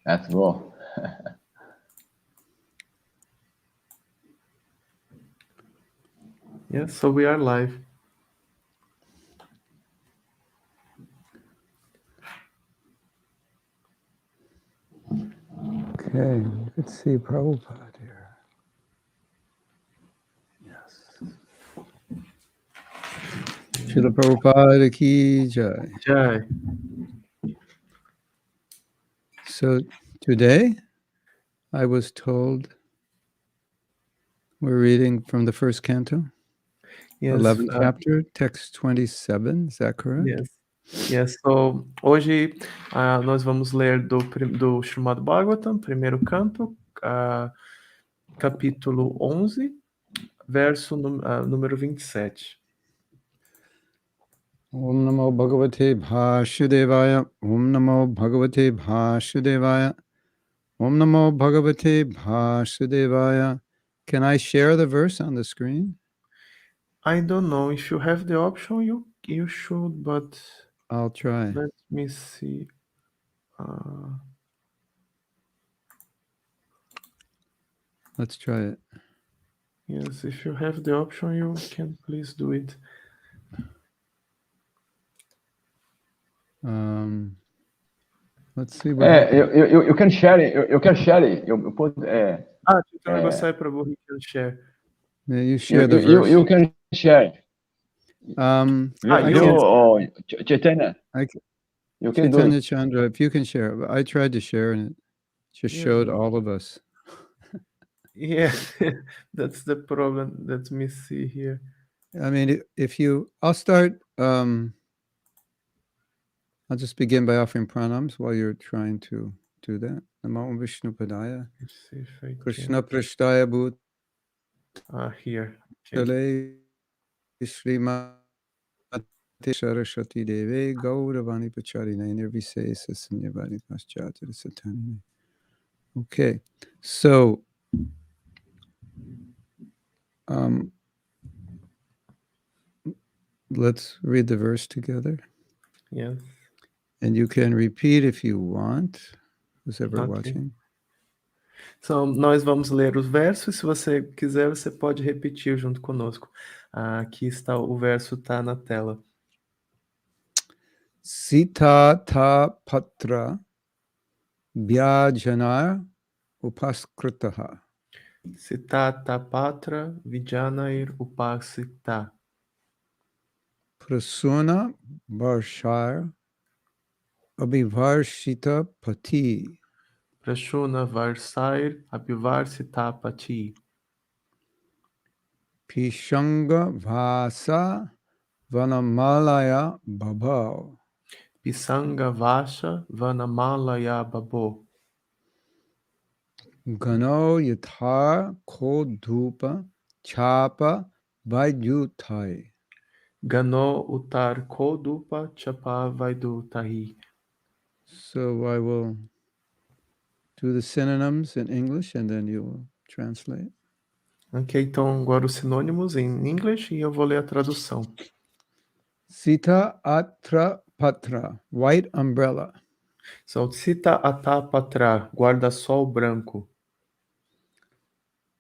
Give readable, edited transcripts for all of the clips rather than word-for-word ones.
Let's go. Yes, so we are live. Okay, you can see Prabhupada here. Yes. Srila Prabhupada ki jai. Jai. So today I was told we're reading from the first canto, Yes, 11th chapter, text 27, is that correct? Yes. Yes, so hoje nós vamos ler do Srimad Bhagavatam, primeiro canto, capítulo 11, verso número 27. Om Namo Bhagavate Vasudevaya, Om Namo Bhagavate Vasudevaya, Om Namo Bhagavate Vasudevaya. Can I share the verse on the screen? I don't know if you have the option, you should, but I'll try. let me see. Let's try it. Yes, if you have the option, you can please do it. Let's see what happens. You can share it. You can share it. You put. Gostai Prabhu, he can share. Yeah, you share the verse. You can share. Chaitanya. You can do Chaitanya it. Chandra, if you can share. I tried to share and it just showed all of us. Yeah, that's the problem. Let me see here. I mean, I'll start. I'll just begin by offering pranams while you're trying to do that. Namo Vishnu Padaya. Let's see if I Krishna Prashtaya Bhut. Here. Okay. Srimati Saraswati Deve Gauravani Pacharine Nirvisesa Sanyavani Paschatya Satanine. Okay, so let's read the verse together. Yes. And you can repeat if you want, who's ever watching. So, nós vamos ler os versos. Se você quiser, você pode repetir junto conosco. Aqui está o verso, tá na tela. Sita ta patra vyajanar upaskritaha. Sita ta patra vijanair upasita. Prasuna varshar abhivarshita pati. Prashuna varsair abhivarsita pati. Pishanga vasa vanamalaya babao. Pisanga vasha vanamalaya babo. Gano yathar kodhupa chapa vaidyuthai. Gano utar kodupa chapa vaidutahi. So I will do the synonyms in English and then you will translate. Ok, então agora os sinônimos em inglês e eu vou ler a tradução. Sita atra patra, white umbrella. So, Sita ata patra, guarda-sol branco.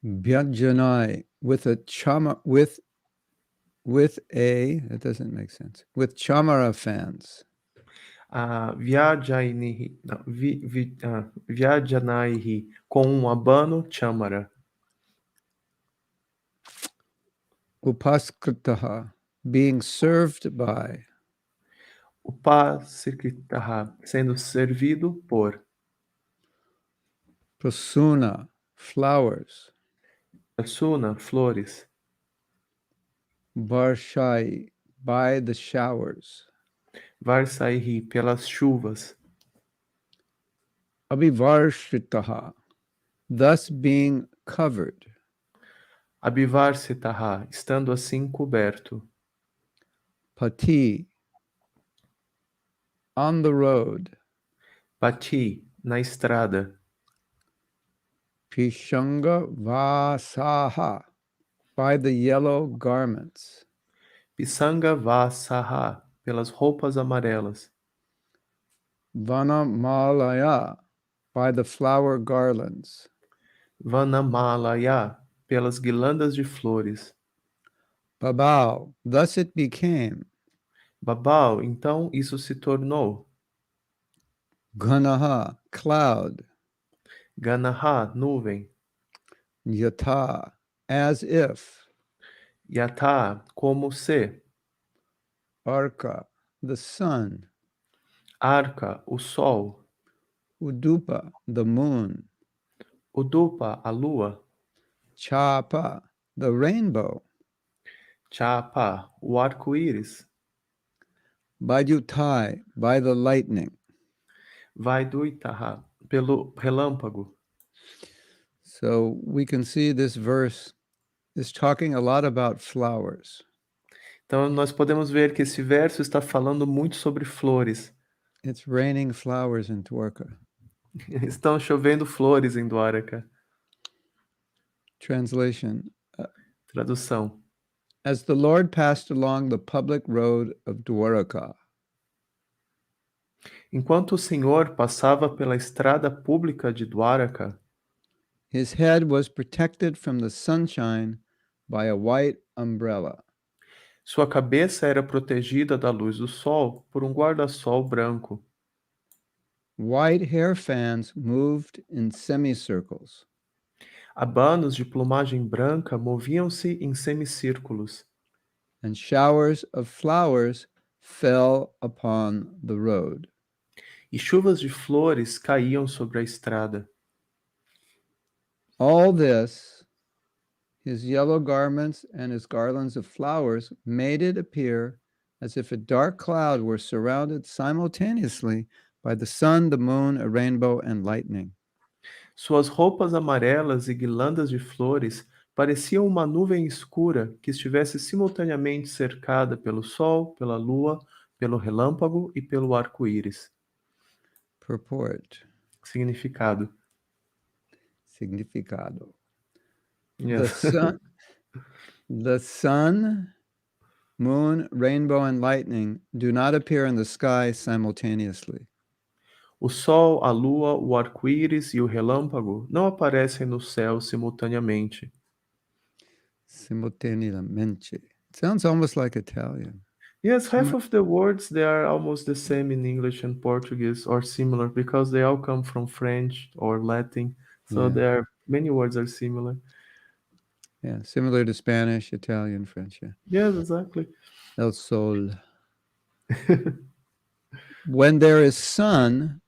Vyajanai, with a that doesn't make sense. With chamara fans. Vyajanaihi, com abano chamara. Upaskritaha, being served by. Upasikritaha, sendo servido por. Prasuna, flowers. Prasuna, flores. Varshai, by the showers. Varsaihi, pelas chuvas. Abhivarshitaha, thus being covered. Abhivarsitaha, estando assim coberto. Pati, on the road. Pati, na estrada. Pishanga vasaha, by the yellow garments. Pisanga vasaha, pelas roupas amarelas. Vanamalaya, by the flower garlands. Vanamalaya, pelas guirlandas de flores. Babao, thus it became. Babal, então isso se tornou. Ganaha, cloud. Ganaha, nuvem. Yata, as if. Yata, como se. Arka, the sun. Arca, o sol. Udupa, the moon. Udupa, a lua. Chapa, the rainbow. Chapa, o arco-íris. Bajutai, by the lightning. Vaiduitaha, pelo relâmpago. So we can see this verse is talking a lot about flowers. Então nós podemos ver que esse verso está falando muito sobre flores. It's raining flowers in Dwarka. Estão chovendo flores em Dwaraka. Translation. Tradução. As the Lord passed along the public road of Dwaraka, Enquanto o Senhor passava pela estrada pública de Dwaraka, his head was protected from the sunshine by a white umbrella. sua cabeça era protegida da luz do sol por um guarda-sol branco. White hair fans moved in semicircles. Abanos de plumagem branca moviam-se em semicírculos. And showers of flowers fell upon the road. E chuvas de flores caíam sobre a estrada. All this, his yellow garments and his garlands of flowers, made it appear as if a dark cloud were surrounded simultaneously by the sun, the moon, a rainbow, and lightning. Suas roupas amarelas e guirlandas de flores pareciam uma nuvem escura que estivesse simultaneamente cercada pelo sol, pela lua, pelo relâmpago e pelo arco-íris. Purport. Significado. Significado. Yes. The sun, moon, rainbow, and lightning do not appear in the sky simultaneously. O sol, a lua, o arco-íris e o relâmpago não aparecem no céu simultaneamente. Simultaneamente. It sounds almost like Italian. Yes, half of the words they are almost the same in English and Portuguese or similar because they all come from French or Latin. So Yeah. there are many words are similar. Yeah, similar to Spanish, Italian, French. Yeah. Yes, exactly. El sol. When there is sun,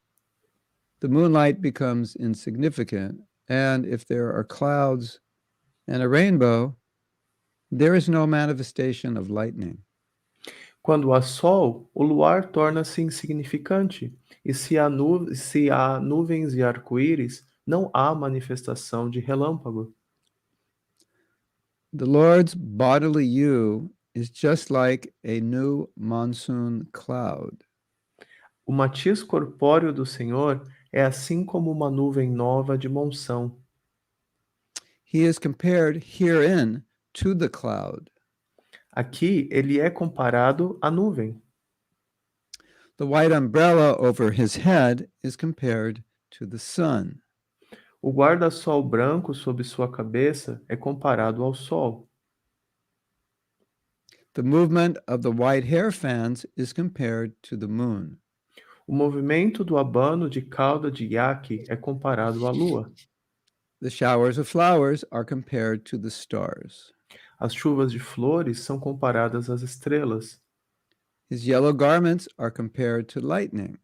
the moonlight becomes insignificant. And if there are clouds and a rainbow, there is no manifestation of lightning. Quando há sol, o luar torna-se insignificante. E se há nuvens e arco-íris, não há manifestação de relâmpago. The Lord's bodily you is just like a new monsoon cloud. O matiz corpóreo do Senhor é assim como uma nuvem nova de monção. He is compared herein to the cloud. Aqui ele é comparado à nuvem. The white umbrella over his head is compared to the sun. O guarda-sol branco sob sua cabeça é comparado ao sol. The movement of the white hair fans is compared to the moon. O movimento do abano de cauda de iaque é comparado à lua. The showers of flowers are compared to the stars. As chuvas de flores são comparadas às estrelas. His yellow garments are compared to lightning.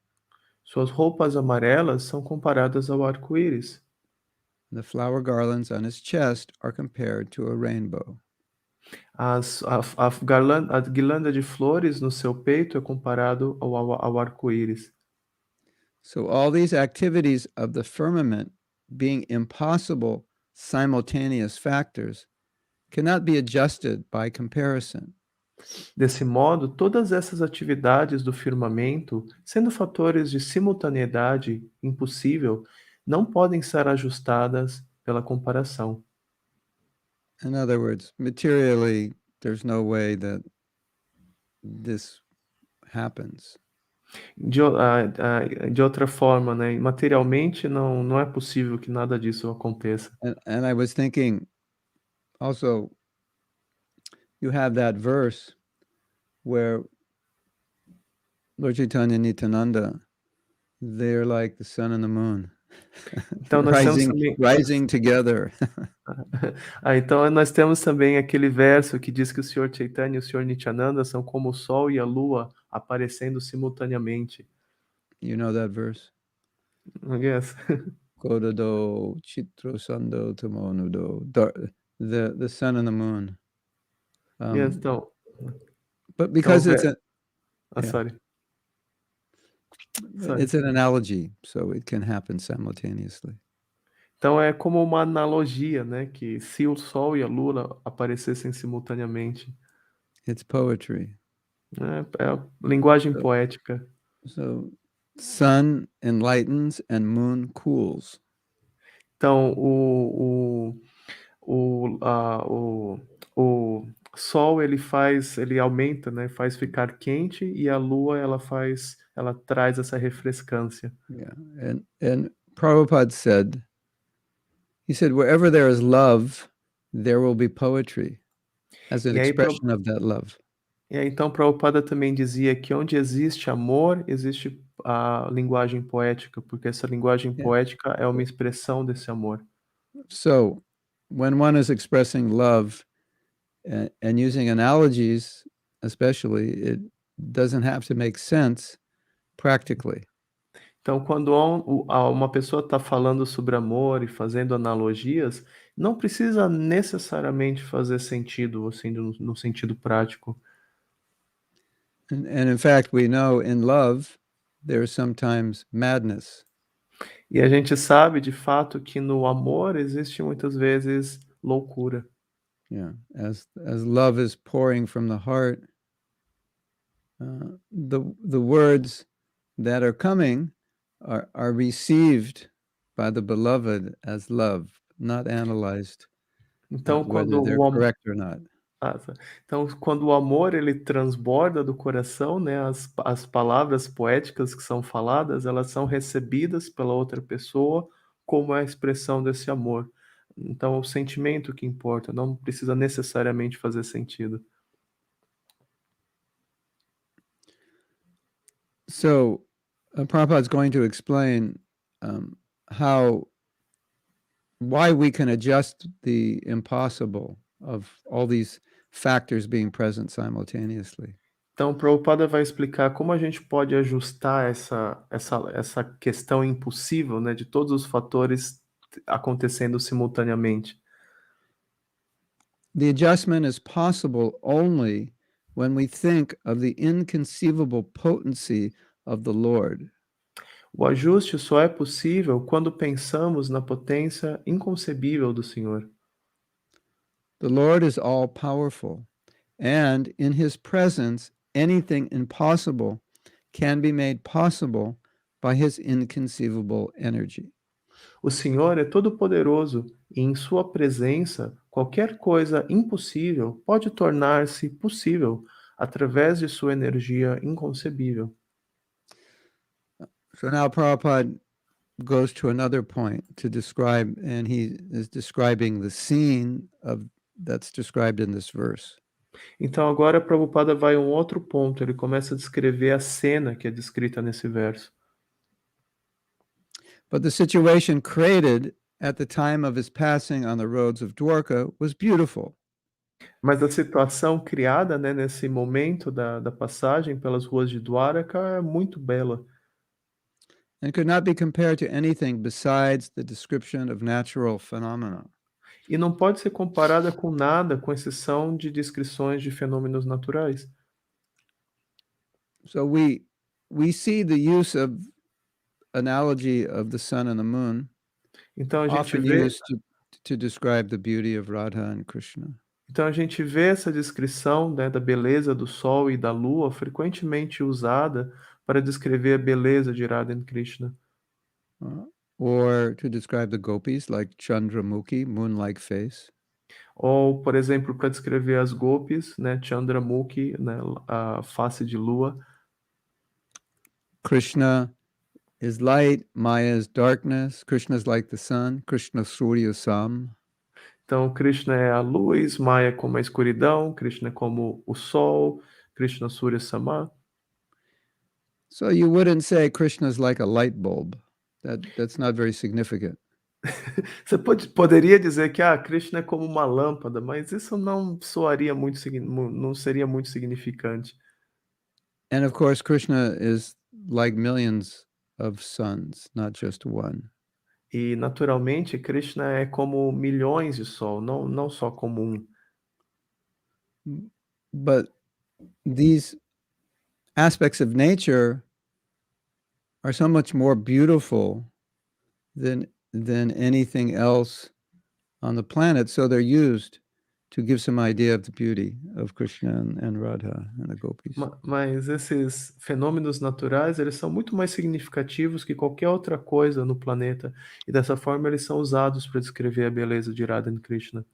Suas roupas amarelas são comparadas ao arco-íris. The flower garlands on his chest are compared to a rainbow. A guirlanda de flores no seu peito é comparado ao arco-íris. So all these activities of the firmament, being impossible simultaneous factors, cannot be adjusted by comparison. Desse modo, todas essas atividades do firmamento, sendo fatores de simultaneidade impossível, não podem ser ajustadas pela comparação. In other words, materially, there's no way that this happens. De outra forma, né, materialmente não é possível que nada disso aconteça. And I was thinking also, you have that verse where Lord Chaitanya and Nityananda, they're like the sun and the moon, Então nós temos rising, também rising together. então nós temos também aquele verso que diz que o Senhor Chaitanya e o Senhor Nityananda são como o sol e a lua aparecendo simultaneamente. You know that verse? Yes. Kododo chitro sando tamonudo. The sun and the moon. Yes, então, But então because it's a yeah, sorry. it's an analogy, so it can happen simultaneously. Então é como uma analogia, né, que se o sol e a lua aparecessem simultaneamente, It's poetry. né, é linguagem poética. So sun enlightens and moon cools. Então o sol ele aumenta, né, faz ficar quente e a lua ela traz essa refrescância. Yeah. And Prabhupada said, he said, wherever there is love, there will be poetry as an E aí expression of that love. E aí, então, Prabhupada também dizia que onde existe amor, existe a linguagem poética, porque essa linguagem Yeah. poética é uma expressão desse amor. So when one is expressing love and using analogies, especially, it doesn't have to make sense practically. Então, quando uma pessoa está falando sobre amor e fazendo analogias, não precisa necessariamente fazer sentido, assim, no sentido prático. And in fact, we know in love, there's sometimes madness. E a gente sabe, de fato, que no amor existe muitas vezes loucura. Yeah, as love is pouring from the heart, the words that are coming are received by the beloved as love, not analyzed Então, whether they're correct or not. Então, quando o amor ele transborda do coração, né, as palavras poéticas que são faladas, elas são recebidas pela outra pessoa como a expressão desse amor. Então, é o sentimento que importa, não precisa necessariamente fazer sentido. So, Prabhupada is going to explain why we can adjust the impossible of all these factors being present simultaneously. Então, o Prabhupada vai explicar como a gente pode ajustar essa questão impossível, né, de todos os fatores acontecendo simultaneamente. The adjustment is possible only when we think of the inconceivable potency of the Lord. O ajuste só é possível quando pensamos na potência inconcebível do Senhor. The Lord is all powerful, and in his presence, anything impossible can be made possible by his inconceivable energy. O Senhor é todo-poderoso e em sua presença, qualquer coisa impossível pode tornar-se possível através de sua energia inconcebível. So now Prabhupada goes to another point to describe, and he is describing the scene that's described in this verse. Então agora Prabhupada vai a um outro ponto, ele começa a descrever a cena que é descrita nesse verso. But the situation created at the time of his passing on the roads of Dwarka was beautiful. Mas a situação criada, né, nesse momento da passagem pelas ruas de Dwaraka é muito bela. And could not be compared to anything besides the description of natural phenomena. E não pode ser comparada com nada, com exceção de descrições de fenômenos naturais. So we see the use of analogy of the sun and the moon Então a gente often vê, used to describe the beauty of Radha and Krishna. então a gente vê essa descrição, né, da beleza do sol e da lua frequentemente usada para descrever a beleza de Radha e Krishna. Or to describe the gopis like Chandramukhi, moon-like face. Ou, por exemplo, para descrever as gopis, né, Chandramukhi, né, a face de lua. Krishna is light, Maya is darkness, Krishna is like the sun, Krishna Surya Sam. Então, Krishna é a luz, Maya como a escuridão, Krishna como o sol, Krishna Surya Sama. So you wouldn't say Krishna is like a light bulb. That's not very significant. Você poderia dizer que Krishna é como uma lâmpada, mas isso não soaria muito, não seria muito significante. And of course, Krishna is like millions of suns, not just one. E naturalmente, Krishna é como milhões de sol, não só como um. But these aspects of nature are so much more beautiful than anything else on the planet, so they're used to give some idea of the beauty of Krishna and Radha and the gopis. Mas esses fenômenos naturais, eles são muito mais significativos que qualquer outra coisa no planeta, e dessa forma eles são usados para descrever a beleza de Radha e Krishna.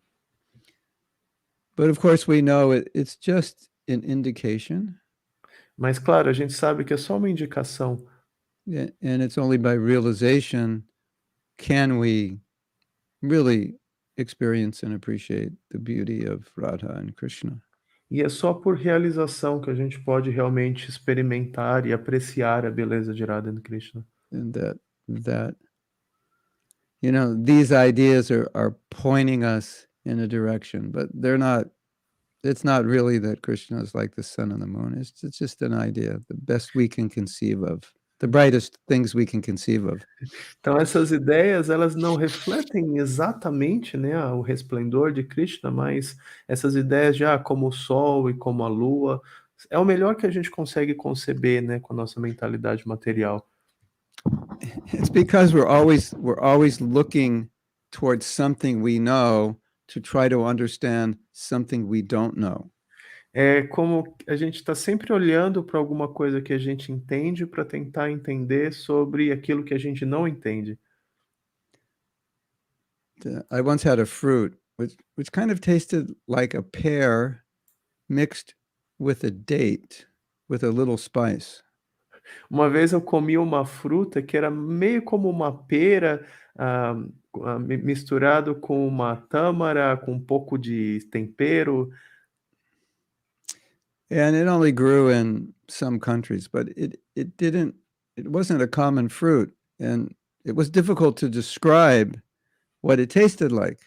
But of course we know it's just an indication. Mas claro, a gente sabe que é só uma indicação. And it's only by realization can we really experience and appreciate the beauty of Radha and Krishna. E é só por realização que a gente pode realmente experimentar e apreciar a beleza de Radha e Krishna. And that you know, these ideas are pointing us in a direction, but it's not really that Krishna is like the sun and the moon. It's just an idea, the best we can conceive of, the brightest things we can conceive of. Então essas ideias, elas não refletem exatamente, né, o resplendor de Krishna, mas essas ideias de como o sol e como a lua, é o melhor que a gente consegue conceber, né, com a nossa mentalidade material. It's because we're always looking towards something we know to try to understand something we don't know. É como a gente está sempre olhando para alguma coisa que a gente entende para tentar entender sobre aquilo que a gente não entende. I once had a fruit which kind of tasted like a pear mixed with a date with a little spice. Uma vez eu comi uma fruta que era meio como uma pera, misturado com uma tâmara, com um pouco de tempero. And it only grew in some countries, but it wasn't a common fruit, and it was difficult to describe what it tasted like.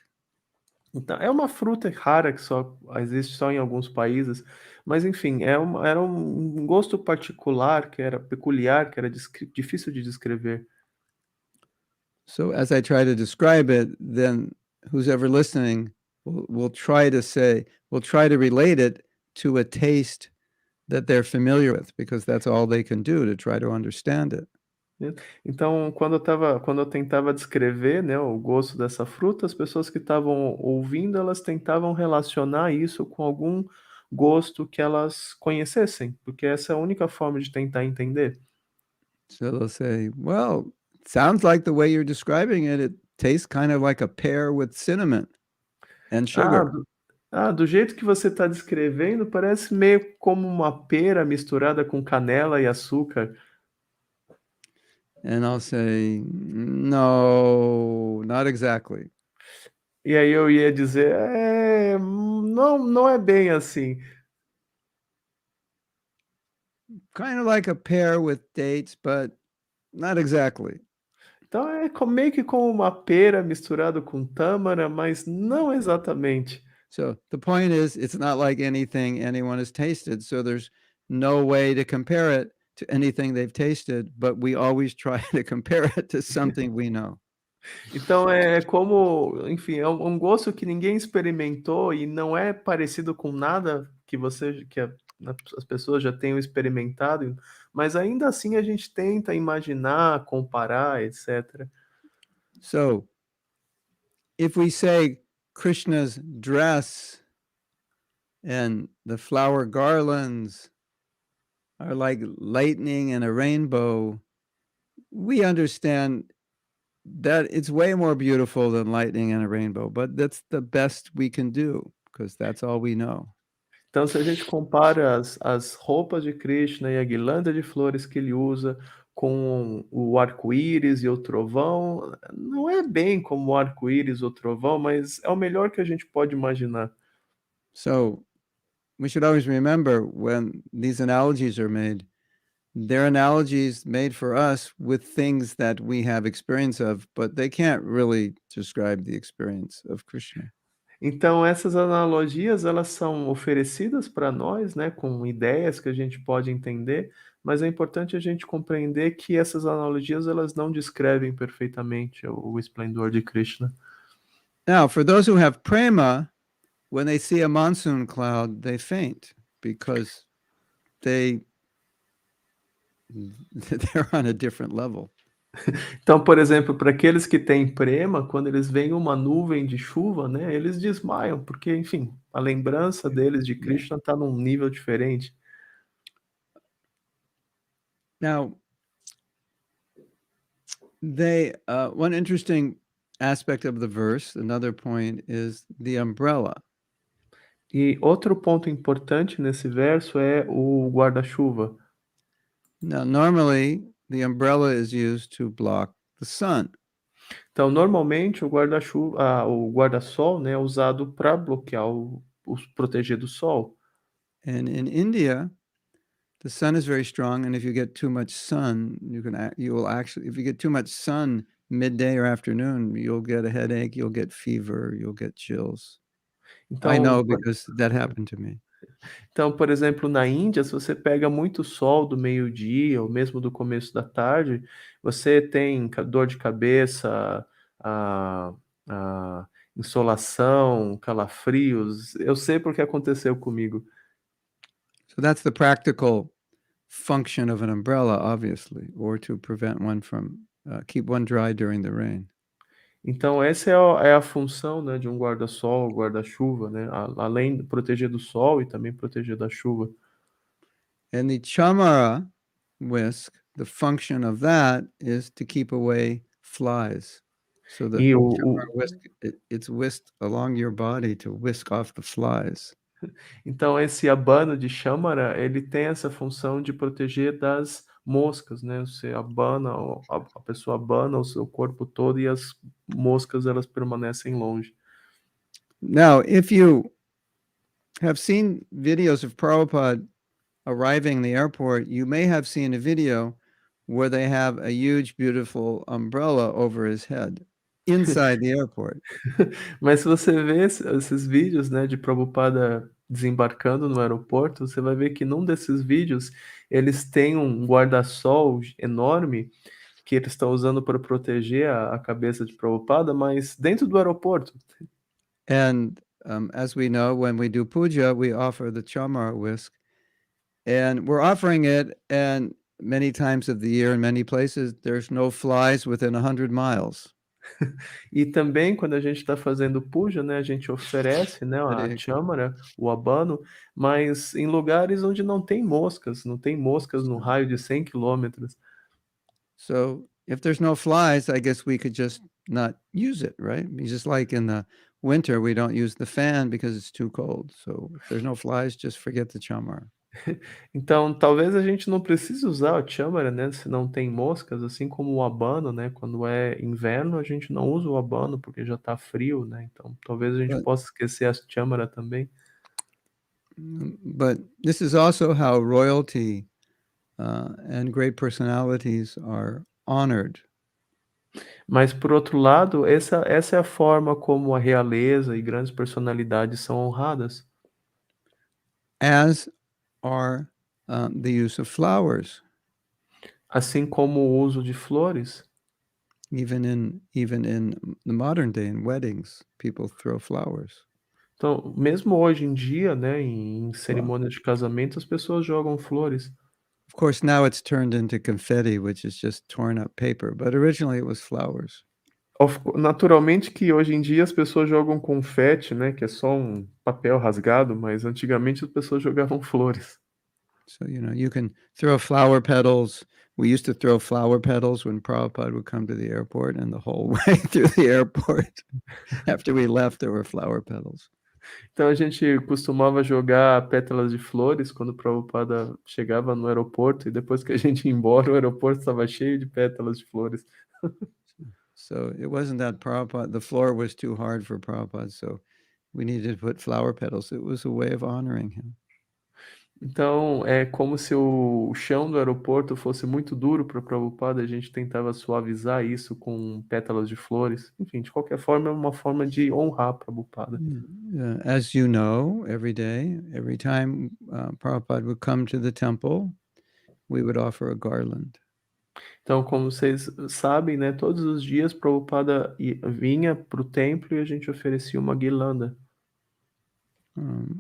Então, é uma fruta rara que só existe só em alguns países, mas enfim, era um gosto particular, que era peculiar, que era difícil de descrever. So as I try to describe it, then who's ever listening will try to relate it to a taste that they're familiar with, because that's all they can do to try to understand it. Então, quando eu tentava descrever, né, o gosto dessa fruta, as pessoas que estavam ouvindo, elas tentavam relacionar isso com algum gosto que elas conhecessem, porque essa é a única forma de tentar entender. So they'll say, well, it sounds like the way you're describing it, it tastes kind of like a pear with cinnamon and sugar. Do jeito que você está descrevendo, parece meio como uma pera misturada com canela e açúcar. And I'll say, no, not exactly. E aí eu ia dizer, não é bem assim. Kind of like a pear with dates, but not exactly. Então é meio que como uma pera misturado com tâmara, mas não exatamente. So the point is, it's not like anything anyone has tasted, so there's no way to compare it to anything they've tasted, but we always try to compare it to something we know. Então é como, enfim, é um gosto que ninguém experimentou e não é parecido com nada que as pessoas já tenham experimentado, mas ainda assim a gente tenta imaginar, comparar, etc. So if we say Krishna's dress and the flower garlands are like lightning and a rainbow, we understand that it's way more beautiful than lightning and a rainbow, but that's the best we can do, because that's all we know. Então, se a gente compara as roupas de Krishna e a guirlanda de flores que ele usa com o arco-íris e o trovão. Não é bem como o arco-íris ou o trovão, mas é o melhor que a gente pode imaginar. So we should always remember when these analogies are made, they're analogies made for us with things that we have experience of, but they can't really describe the experience of Krishna. Então essas analogias, elas são oferecidas para nós, né, com ideias que a gente pode entender, mas é importante a gente compreender que essas analogias, elas não descrevem perfeitamente o esplendor de Krishna. Now, for those who have prema, when they see a monsoon cloud, they faint because they're on a different level. Então, por exemplo, para aqueles que têm prema, quando eles veem uma nuvem de chuva, né, eles desmaiam, porque, enfim, a lembrança deles de Krishna está num nível diferente. Now, one interesting aspect of the verse, another point, is the umbrella. E outro ponto importante nesse verso é o guarda-chuva. Now, normally, the umbrella is used to block the sun. Então, normalmente, o guarda-chuva, o guarda-sol, né, é usado para bloquear proteger do sol. And in India, the sun is very strong, and if you get too much sun, if you get too much sun midday or afternoon, you'll get a headache, you'll get fever, you'll get chills. Então, I know because that happened to me. Então, por exemplo, na Índia, se você pega muito sol do meio-dia ou mesmo do começo da tarde, você tem dor de cabeça, a insolação, calafrios. Eu sei porque aconteceu comigo. So that's the practical function of an umbrella, obviously, or to prevent one from keep one dry during the rain. Então, essa é a função, né, de um guarda-sol, guarda-chuva, né? Além de proteger do sol e também proteger da chuva. And the chamara whisk, the function of that is to keep away flies. So the chamara whisk, it's whisked along your body to whisk off the flies. Então esse abano de chamara, ele tem essa função de proteger das moscas, né? Você abana, a pessoa abana o seu corpo todo e as moscas, elas permanecem longe. Now, if you have seen videos of Prabhupada arriving in the airport, you may have seen a video where they have a huge, beautiful umbrella over his head inside the airport. Mas se você vê esses vídeos, né, de Prabhupada desembarcando no aeroporto, você vai ver que num desses vídeos eles têm um guarda-sol enorme que eles estão usando para proteger a cabeça de Prabhupada, mas dentro do aeroporto. And as we know, when we do puja, we offer the chamara whisk. And we're offering it, and many times of the year in many places, there's no flies within 100 miles. E também quando a gente está fazendo puja, né, a gente oferece, né, a chamara, o abano, mas em lugares onde não tem moscas no raio de 100 quilômetros. So if there's no flies, I guess we could just not use it, right? Just like in the winter, we don't use the fan because it's too cold. So if there's no flies, just forget the chamara. Então, talvez a gente não precise usar a chamara, né, se não tem moscas, assim como o abano, né, quando é inverno, a gente não usa o abano porque já está frio, né, então talvez a gente possa esquecer a chamara também. But this is also how royalty and great personalities are honored. Mas, por outro lado, essa é a forma como a realeza e grandes personalidades são honradas. As are the use of flowers. Assim como o uso de flores. Even in the modern day, in weddings, people throw flowers. Então, mesmo hoje em dia, né, em cerimônias de casamento, as pessoas jogam flores. Of course, now it's turned into confetti, which is just torn up paper, but originally it was flowers. Naturalmente que hoje em dia as pessoas jogam confete, né, que é só um papel rasgado, mas antigamente as pessoas jogavam flores. So, you can throw flower petals. We used to throw flower petals when Prabhupada would come to the airport, and the whole way through the airport, after we left, there were flower petals. Então a gente costumava jogar pétalas de flores quando o Prabhupada chegava no aeroporto e depois que a gente ia embora, o aeroporto estava cheio de pétalas de flores. So it wasn't that Prabhupada, the floor was too hard for Prabhupada, so we needed to put flower petals. It was a way of honoring him. Então é como se o chão do aeroporto fosse muito duro para o Prabhupada, a gente tentava suavizar isso com pétalas de flores. Enfim, de qualquer forma, é uma forma de honrar o Prabhupada. As you know, every day, every time Prabhupada would come to the temple, we would offer a garland. Então, como vocês sabem, né, todos os dias Prabhupada vinha para o templo e a gente oferecia uma guirlanda.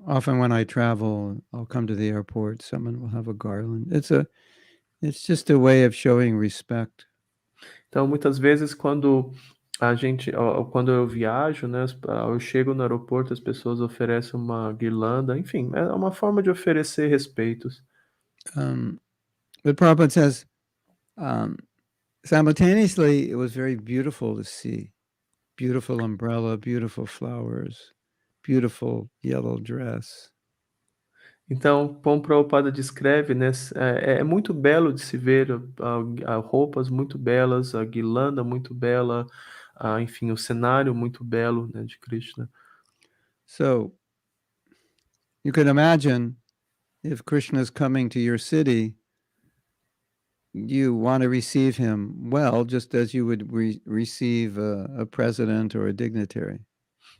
Often when I travel, I'll come to the airport, someone will have a garland. It's just a way of showing respect. Então, muitas vezes quando eu viajo, né, eu chego no aeroporto, as pessoas oferecem uma guirlanda, enfim, é uma forma de oferecer respeitos. But Prabhupada says, simultaneously, it was very beautiful to see. Beautiful umbrella, beautiful flowers, beautiful yellow dress. Então, como Prabhupada descreve, né, é muito belo de se ver roupas muito belas, a guirlanda muito bela, enfim, o cenário muito belo, né, de Krishna. So, you can imagine if Krishna is coming to your city, you want to receive him well, just as you would receive a president or a dignitary.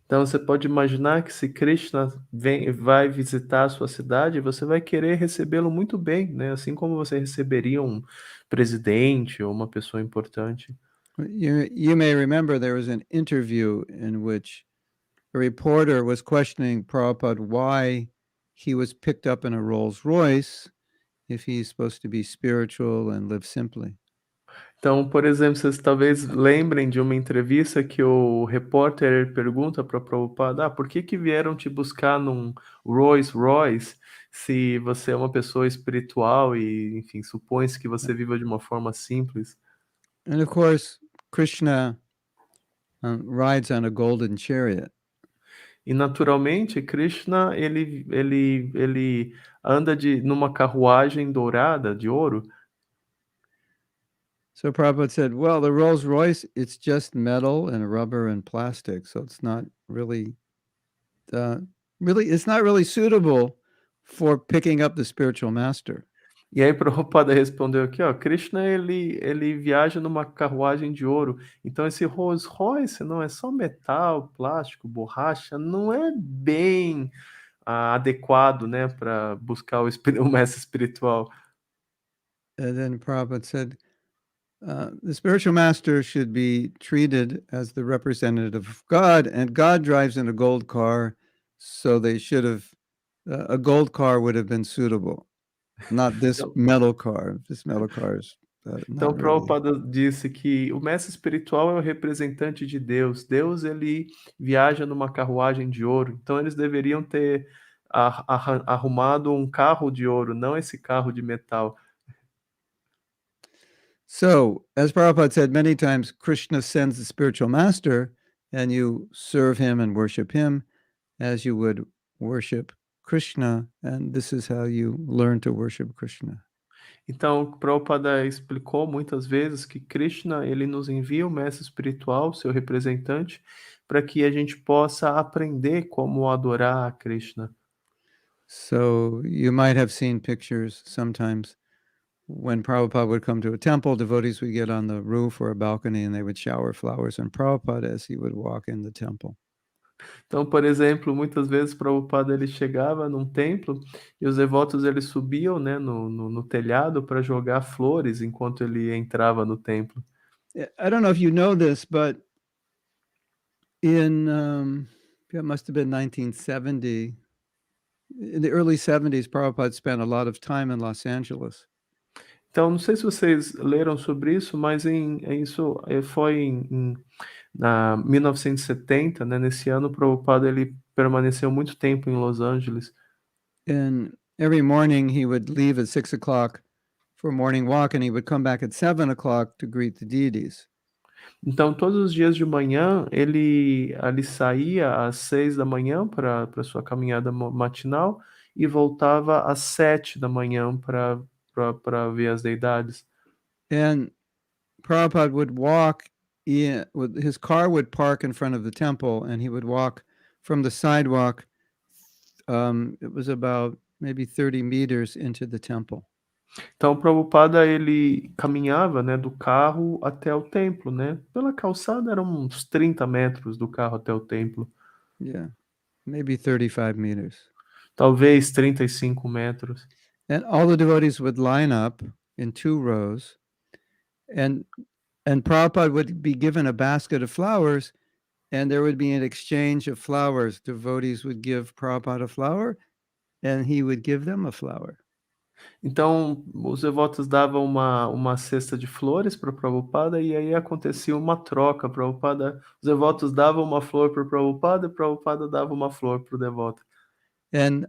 Então você pode imaginar que se Krishna vai visitar a sua cidade, você vai querer recebê-lo muito bem, né? Assim como você receberia um presidente ou uma pessoa importante. You may remember there was an interview in which a reporter was questioning Prabhupada why he was picked up in a Rolls Royce if he's supposed to be spiritual and live simply. Então, por exemplo, vocês talvez lembrem de uma entrevista que o repórter pergunta para Prabhupada, por que vieram te buscar num Rolls Royce se você é uma pessoa espiritual e, enfim, supõe-se que você viva de uma forma simples? And of course, Krishna rides on a golden chariot. E naturalmente, Krishna, ele anda numa carruagem dourada, de ouro. So Prabhupada said, well, the Rolls Royce, it's just metal and rubber and plastic. So it's not really, it's not really suitable for picking up the spiritual master. E aí Prabhupada respondeu aqui, Krishna, ele viaja numa carruagem de ouro. Então esse Rolls Royce não é só metal, plástico, borracha, não é bem adequado, né, para buscar o mestre espiritual. And then Prabhupada said, the spiritual master should be treated as the representative of God, and God drives in a gold car, so they should have, a gold car would have been suitable, not this metal car. This metal car is Então, not really. Prabhupada disse que o mestre espiritual é o representante de Deus. Deus, ele viaja numa carruagem de ouro. Então, eles deveriam ter arrumado um carro de ouro, não esse carro de metal. So, as Prabhupada said many times, Krishna sends the spiritual master, and you serve him and worship him as you would worship Krishna, and this is how you learn to worship Krishna. Então, Prabhupada explicou muitas vezes que Krishna, ele nos envia o mestre espiritual, seu representante, para que a gente possa aprender como adorar a Krishna. So, you might have seen pictures sometimes when Prabhupada would come to a temple, devotees would get on the roof or a balcony and they would shower flowers on Prabhupada as he would walk in the temple. Então, por exemplo, muitas vezes Prabhupada ele chegava num templo e os devotos eles subiam, né, no telhado para jogar flores enquanto ele entrava no templo. I don't know if you know this, but in it must have been 1970, in the early 70s, Prabhupada spent a lot of time in Los Angeles. Então, não sei se vocês leram sobre isso, mas isso foi na 1970, né? Nesse ano, Prabhupada ele permaneceu muito tempo em Los Angeles. And every morning he would leave at 6 o'clock for a morning walk, and he would come back at 7 o'clock to greet the deities. Então, todos os dias de manhã, ele saía às 6 da manhã para sua caminhada matinal e voltava às 7 da manhã para ver as deidades. And Prabhupada would walk in, his car would park in front of the temple, and he would walk from the sidewalk. It was about maybe 30 meters into the temple. Então, o Prabhupada, ele caminhava, né, do carro até o templo, né? Pela calçada eram uns 30 metros do carro até o templo. Yeah, maybe 35 meters. Talvez 35 metros. And all the devotees would line up in 2 rows, and Prabhupada would be given a basket of flowers, and there would be an exchange of flowers. Devotees would give Prabhupada a flower, and he would give them a flower. Então, os devotos davam uma cesta de flores para o Prabhupada e aí acontecia uma troca. Os devotos davam uma flor para o Prabhupada e o Prabhupada dava uma flor para o devoto. And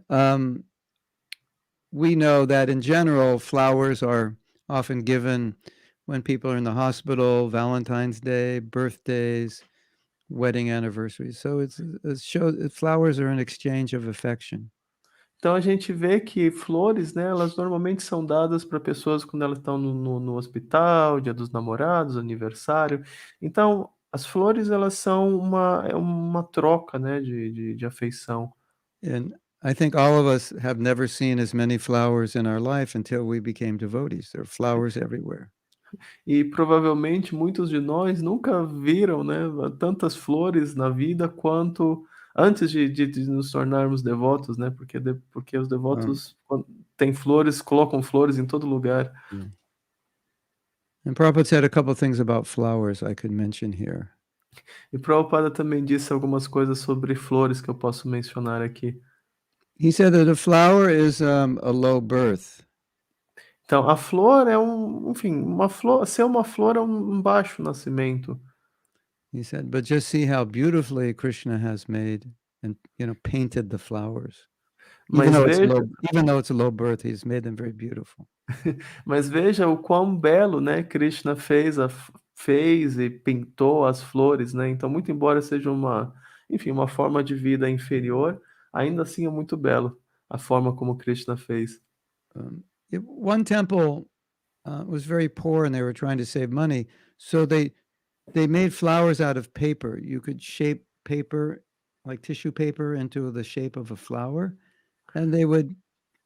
we know that in general, flowers are often given when people are in the hospital, Valentine's Day, birthdays, wedding anniversaries. So it shows flowers are an exchange of affection. Então a gente vê que flores, né, elas normalmente são dadas para pessoas quando elas estão no hospital, Dia dos Namorados, aniversário. Então, as flores elas são uma troca, né, de afeição. And I think all of us have never seen as many flowers in our life until we became devotees. There are flowers everywhere. E provavelmente muitos de nós nunca viram, né, tantas flores na vida quanto antes de nos tornarmos devotos, né? Porque os devotos têm flores, colocam flores em todo lugar. And Prabhupada said a couple of things about flowers I could mention here. E Prabhupada também disse algumas coisas sobre flores que eu posso mencionar aqui. He said that a flower is a low birth. Então, a flor é enfim, ser uma flor é um baixo nascimento. He said, but just see how beautifully Krishna has made and painted the flowers. Even though it's a low birth, he's made them very beautiful. Mas veja o quão belo, né, Krishna fez e pintou as flores, né? Então, muito embora seja enfim, uma forma de vida inferior, ainda assim é muito belo a forma como Krishna fez. One temple was very poor and they were trying to save money, so they made flowers out of paper. You could shape paper, like tissue paper, into the shape of a flower, and they would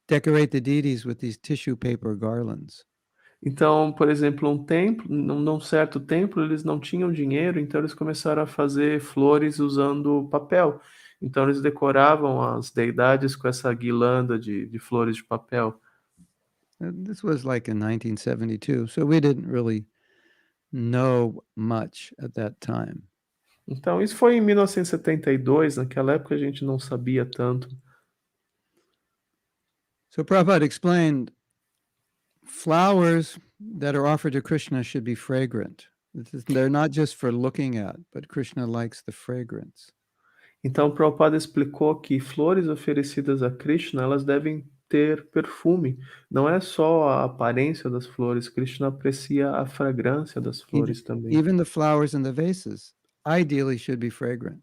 decorate the deities with these tissue paper garlands. Então, por exemplo, num certo templo, eles não tinham dinheiro, então eles começaram a fazer flores usando papel. Então eles decoravam as deidades com essa guirlanda de flores de papel. This was like in 1972, so we didn't really know much at that time. Então, isso foi em 1972, naquela época a gente não sabia tanto. So Prabhupada explained flowers that are offered to Krishna should be fragrant. They're not just for looking at, but Krishna likes the fragrance. Então, Prabhupada explicou que flores oferecidas a Krishna, elas devem ter perfume. Não é só a aparência das flores, Krishna aprecia a fragrância das flores também. Even the flowers in the vases ideally should be fragrant.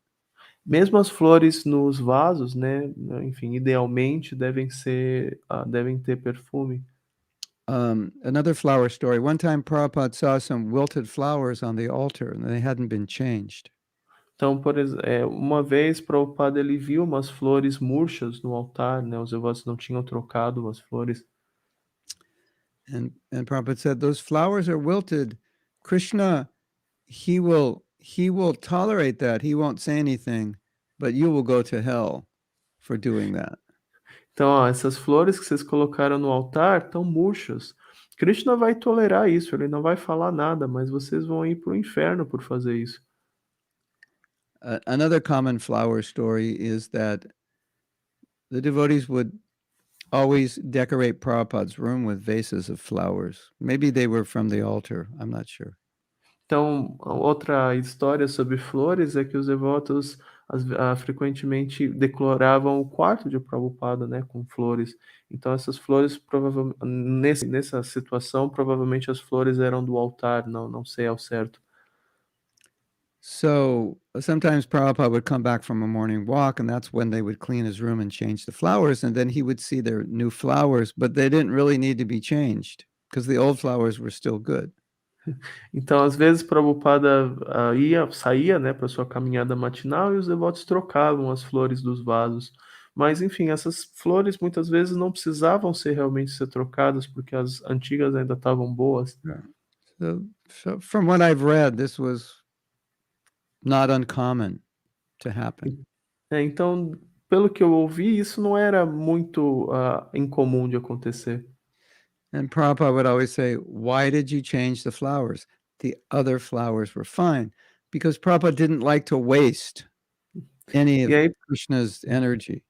Mesmo as flores nos vasos, né, enfim, idealmente devem ter perfume. Another flower story. One time Prabhupada saw some wilted flowers on the altar and they hadn't been changed. Então, uma vez Prabhupada ele viu umas flores murchas no altar, né? Os devotos não tinham trocado as flores. And Prabhupada said, those flowers are wilted. Krishna, he will tolerate that. He won't say anything, but you will go to hell for doing that. Então, essas flores que vocês colocaram no altar estão murchas. Krishna vai tolerar isso, ele não vai falar nada, mas vocês vão ir para o inferno por fazer isso. Another common flower story is that the devotees would always decorate Prabhupada's room with vases of flowers. Maybe they were from the altar, I'm not sure. Então, outra história sobre flores é que os devotos frequentemente decoravam o quarto de Prabhupada, né, com flores. Então, essas flores, provavelmente, nessa situação, provavelmente as flores eram do altar, não sei ao certo. So sometimes Prabhupada would come back from a morning walk, and that's when they would clean his room and change the flowers, and then he would see their new flowers, but they didn't really need to be changed because the old flowers were still good. Então, às vezes, Prabhupada saía, né, para sua caminhada matinal e os devotos trocavam as flores dos vasos. Mas, enfim, essas flores muitas vezes não precisavam realmente ser trocadas, porque as antigas ainda estavam boas. So from what I've read, this was not uncommon to happen. Então, pelo que eu ouvi, isso não era muito incomum de acontecer. And Prabhupada would always say, why did you change the flowers? The other flowers were fine. Because Prabhupada didn't like to waste any of Krishna's energy.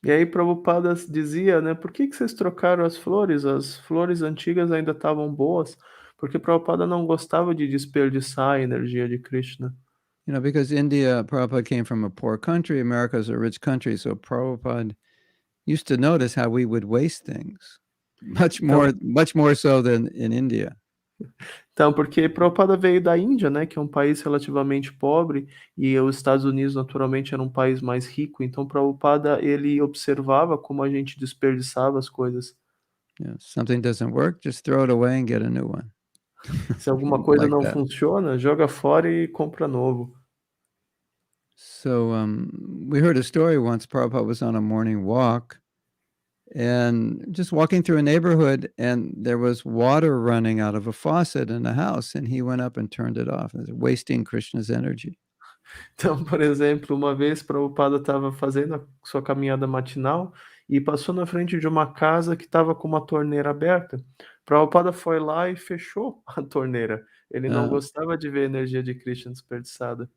E aí Prabhupada dizia, né, por que vocês trocaram as flores? As flores antigas ainda estavam boas, porque Prabhupada não gostava de desperdiçar a energia de Krishna. You know, because India, Prabhupada came from a poor country, America is a rich country, so Prabhupada used to notice how we would waste things, much more so than in India. Então, porque Prabhupada veio da Índia, né, que é um país relativamente pobre, e os Estados Unidos, naturalmente, era um país mais rico. Então, Prabhupada, ele observava como a gente desperdiçava as coisas. Yeah, something doesn't work, just throw it away and get a new one. Se alguma coisa Like não that. funciona, joga fora e compra novo. So we heard a story once. Prabhupada was on a morning walk and just walking through a neighborhood, and there was water running out of a faucet in the house, and he went up and turned it off, wasting Krishna's energy. Então, por exemplo, uma vez Prabhupada estava fazendo a sua caminhada matinal e passou na frente de uma casa que estava com uma torneira aberta. Prabhupada foi lá e fechou a torneira. Ele não gostava de ver a energia de Krishna desperdiçada.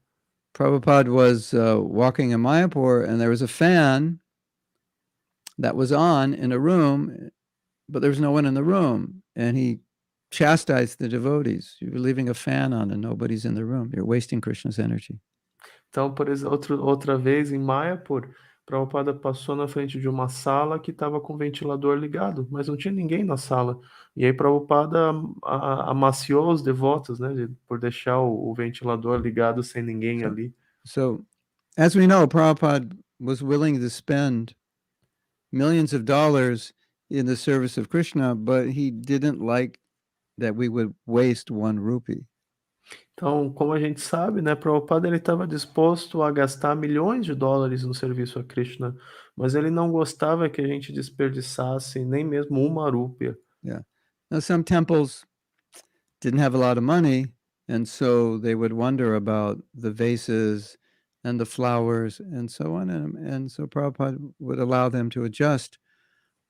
Prabhupada was walking in Mayapur, and there was a fan that was on in a room, but there was no one in the room. And he chastised the devotees. You're leaving a fan on and nobody's in the room. You're wasting Krishna's energy. Então, por exemplo, outra vez em Mayapur, Prabhupada passou na frente de uma sala que estava com o ventilador ligado, mas não tinha ninguém na sala. E aí Prabhupada amaciou os devotos, né, por deixar o ventilador ligado sem ninguém ali. So, as we know, Prabhupada was willing to spend millions of dollars in the service of Krishna, but he didn't like that we would waste 1 rupee. Então, como a gente sabe, né, Prabhupada ele estava disposto a gastar milhões de dólares no serviço a Krishna, mas ele não gostava que a gente desperdiçasse nem mesmo uma rúpia. Yeah. Now, some temples didn't have a lot of money, and so they would wonder about the vases and the flowers and so on, and so Prabhupada would allow them to adjust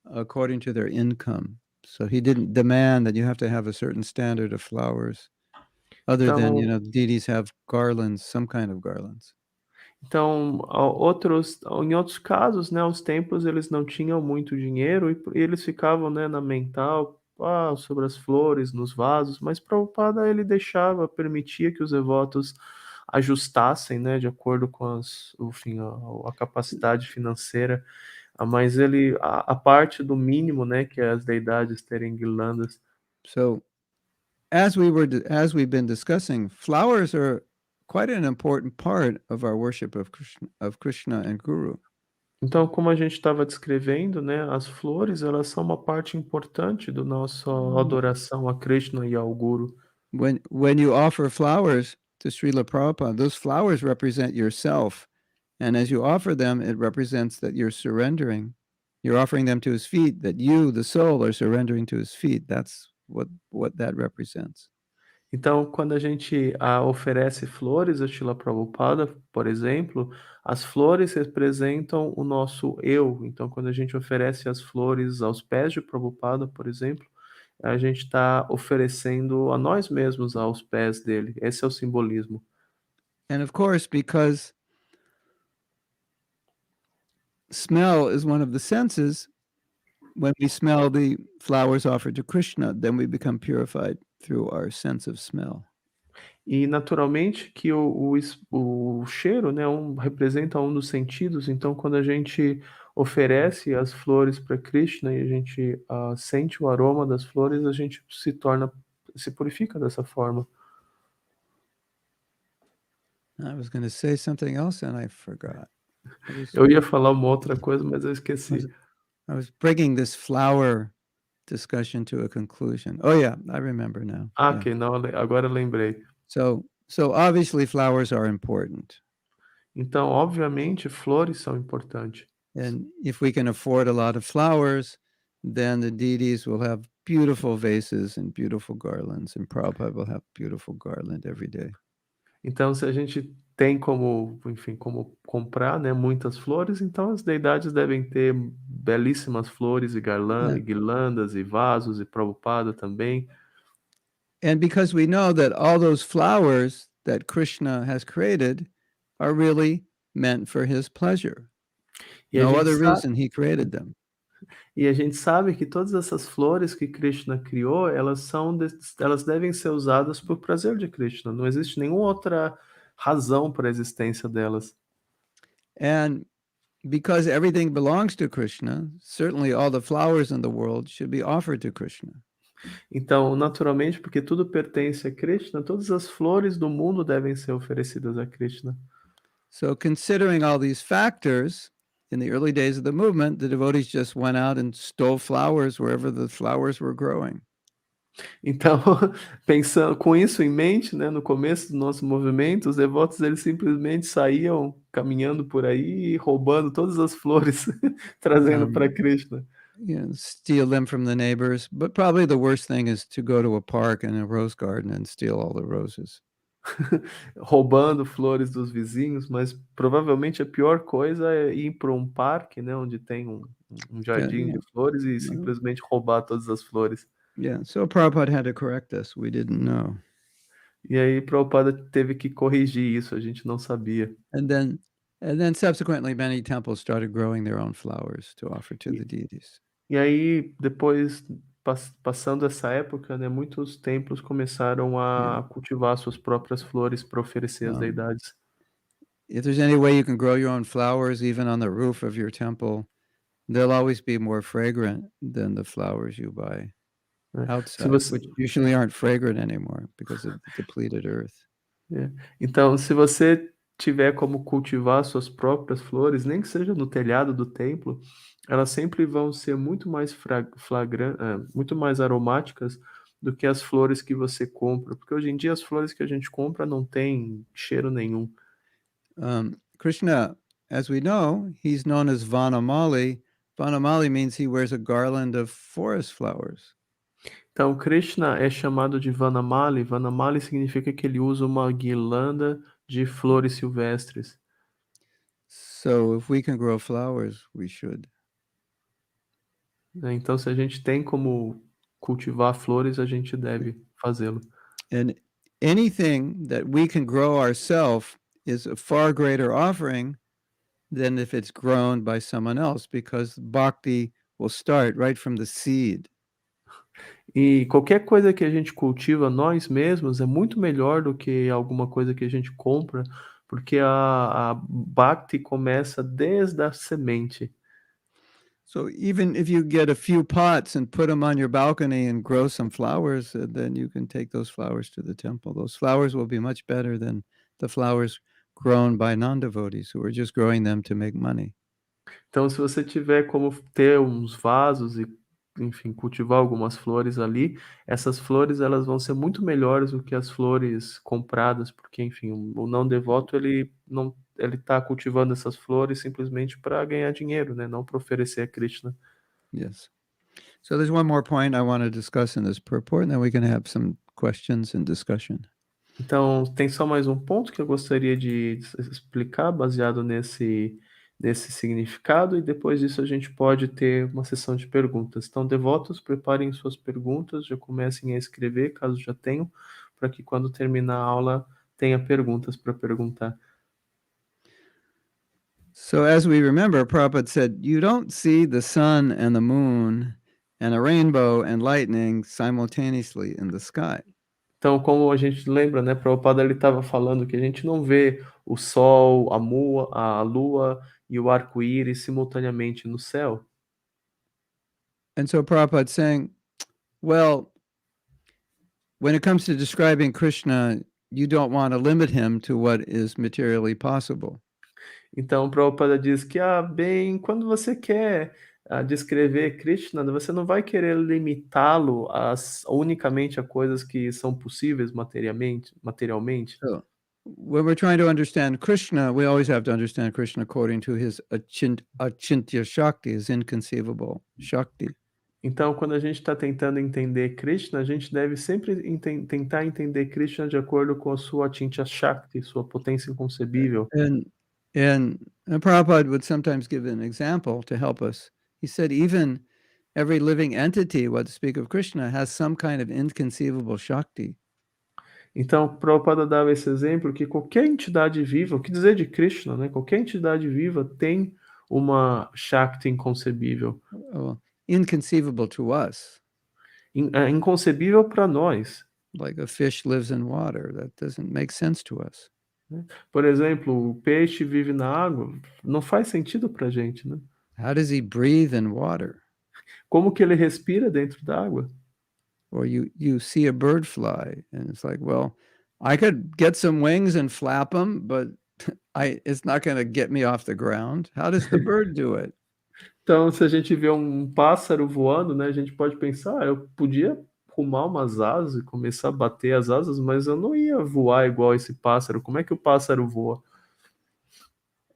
according to their income. So he didn't demand that you have to have a certain standard of flowers, other than, you know, deities have garlands, some kind of garlands. Então, em outros casos, né, os templos eles não tinham muito dinheiro e eles ficavam, né, na mental, sobre as flores, nos vasos, mas Prabhupada ele permitia que os devotos ajustassem, né, de acordo com enfim, a capacidade financeira, mas a parte do mínimo, né, que é as deidades terem guirlandas. So, as we've been discussing, flowers are quite an important part of our worship of Krishna and Guru. Então, como a gente estava descrevendo, né, as flores, elas são uma parte importante do nossa adoração a Krishna e ao Guru. When you offer flowers to Srila Prabhupada, those flowers represent yourself. And as you offer them, it represents that you're surrendering. You're offering them to his feet, that you, the soul, are surrendering to his feet. That's what that represents. Então, quando a gente oferece flores a Srila Prabhupada, por exemplo, as flores representam o nosso eu. Então, quando a gente oferece as flores aos pés de Prabhupada, por exemplo, a gente está oferecendo a nós mesmos aos pés dele. Esse é o simbolismo. And of course, because smell is one of the senses, when we smell the flowers offered to Krishna, then we become purified through our sense of smell. E naturalmente que o cheiro, né, representa um dos sentidos. Então, quando a gente oferece as flores para Krishna e a gente sente o aroma das flores, a gente se purifica dessa forma. I was going to say something else and I forgot. Eu ia falar uma outra coisa, mas eu esqueci. I was bringing this flower discussion to a conclusion. Oh yeah, I remember now. Ah, Yeah. ok, não, agora eu lembrei. So obviously flowers are important. Então, obviamente, flores são importantes. And if we can afford a lot of flowers, then the deities will have beautiful vases and beautiful garlands, and Prabhupada will have beautiful garland every day. Então, se a gente tem como, enfim, como comprar, né, muitas flores, então as deidades devem ter belíssimas flores e guirlandas e vasos, e Prabhupada também. And because we know that all those flowers that Krishna has created are really meant for his pleasure. E a No gente other sabe, reason he created them. e a gente sabe que todas essas flores que Krishna criou, elas devem ser usadas por prazer de Krishna. Não existe nenhuma outra razão para a existência delas. And because everything belongs to Krishna, certainly all the flowers in the world should be offered to Krishna. Então, naturalmente, porque tudo pertence a Krishna, todas as flores do mundo devem ser oferecidas a Krishna. So considering all these factors, in the early days of the movement, the devotees just went out and stole flowers wherever the flowers were growing. Então, pensando com isso em mente, né, no começo do nosso movimento, os devotos eles simplesmente saíam caminhando por aí e roubando todas as flores, trazendo para Krishna. Steal them from the neighbors. But probably the worst thing is to go to a park and a rose garden and steal all the roses. Roubando flores dos vizinhos, mas provavelmente a pior coisa é ir para um parque, né, onde tem um jardim de flores e simplesmente roubar todas as flores. Yeah, so Prabhupada had to correct us. We didn't know. E aí Prabhupada teve que corrigir isso, a gente não sabia. And then subsequently many temples started growing their own flowers to offer to the deities. E aí depois, passando essa época, né, muitos templos começaram a cultivar suas próprias flores para oferecer às deidades. If there's any way you can grow your own flowers even on the roof of your temple, they'll always be more fragrant than the flowers you buy outside, which usually aren't fragrant anymore because of the depleted earth. Então, se você tiver como cultivar suas próprias flores, nem que seja no telhado do templo, elas sempre vão ser muito mais muito mais aromáticas do que as flores que você compra, porque hoje em dia as flores que a gente compra não têm cheiro nenhum. Krishna, as we know, he's known as Vanamali. Vanamali means he wears a garland of forest flowers. Então, Krishna é chamado de Vanamali. Vanamali significa que ele usa uma guirlanda de flores silvestres. So, if we can grow flowers, we should. Então, se a gente tem como cultivar flores, a gente deve fazê-lo. And anything that we can grow ourselves is a far greater offering than if it's grown by someone else, because bhakti will start right from the seed. E qualquer coisa que a gente cultiva nós mesmos é muito melhor do que alguma coisa que a gente compra, porque a bhakti começa desde a semente. So even if you get a few pots and put them on your balcony and grow some flowers, then you can take those flowers to the temple. Those flowers will be much better than the flowers grown by non-devotees who are just growing them to make money. Então, se você tiver como ter uns vasos e, enfim, cultivar algumas flores ali, essas flores elas vão ser muito melhores do que as flores compradas, porque, enfim, o não devoto ele está cultivando essas flores simplesmente para ganhar dinheiro, né? Não para oferecer a Krishna. Yes. So there's one more point I want to discuss in this purport, and then we can have some questions and discussion. Então, tem só mais um ponto que eu gostaria de explicar baseado nesse significado, e depois disso a gente pode ter uma sessão de perguntas. Então, devotos, preparem suas perguntas, já comecem a escrever, caso já tenham, para que quando terminar a aula tenha perguntas para perguntar. So as we remember, Prabhupada said, you don't see the sun and the moon and a rainbow and lightning simultaneously in the sky. Então, como a gente lembra, né, Prabhupada ele estava falando que a gente não vê o sol, a lua e o arco-íris simultaneamente no céu. And so Prabhupada's saying, well, when it comes to describing Krishna, you don't want to limit him to what is materially possible. Então, o Prabhupada diz que, bem, quando você quer descrever Krishna, você não vai querer limitá-lo unicamente a coisas que são possíveis materialmente. So, when we're trying to understand Krishna, we always have to understand Krishna according to his achintya Shakti, his inconceivable Shakti. Então, quando a gente está tentando entender Krishna, a gente deve sempre tentar entender Krishna de acordo com a sua achintya Shakti, sua potência inconcebível. And Prabhupada would sometimes give an example to help us. He said even every living entity, what to speak of Krishna, has some kind of inconceivable Shakti. Então, Prabhupada dava esse exemplo que qualquer entidade viva, o que dizer de Krishna, né? Qualquer entidade viva tem uma Shakti inconcebível. Inconceivable to us. Inconcebível para nós. Like a fish lives in water. That doesn't make sense to us. Por exemplo, o peixe vive na água, não faz sentido para a gente, né? How does he breathe in water? Como que ele respira dentro da água? Or you see a bird fly, and it's like, well, I could get some wings and flap them, but it's not going to get me off the ground. How does the bird do it? Então, se a gente vê um pássaro voando, né, a gente pode pensar, eu podia arrumar umas asas e começar a bater as asas, mas eu não ia voar igual esse pássaro. Como é que o pássaro voa?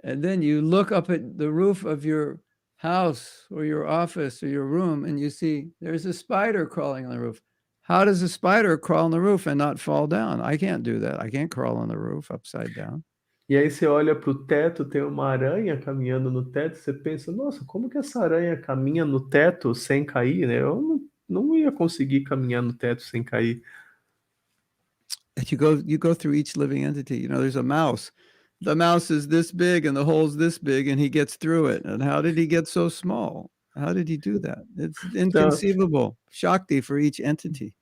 And then you look up at the roof of your house or your office or your room and you see there's a spider crawling on the roof. How does a spider crawl on the roof and not fall down? I can't do that. I can't crawl on the roof upside down. E aí você olha para o teto, tem uma aranha caminhando no teto, você pensa, nossa, como que essa aranha caminha no teto sem cair, né? Eu não ia conseguir caminhar no teto sem cair. And you go through each living entity. You know, there's a mouse. The mouse is this big and the hole's this big and he gets through it. And how did he get so small? How did he do that? It's inconceivable. Shakti for each entity.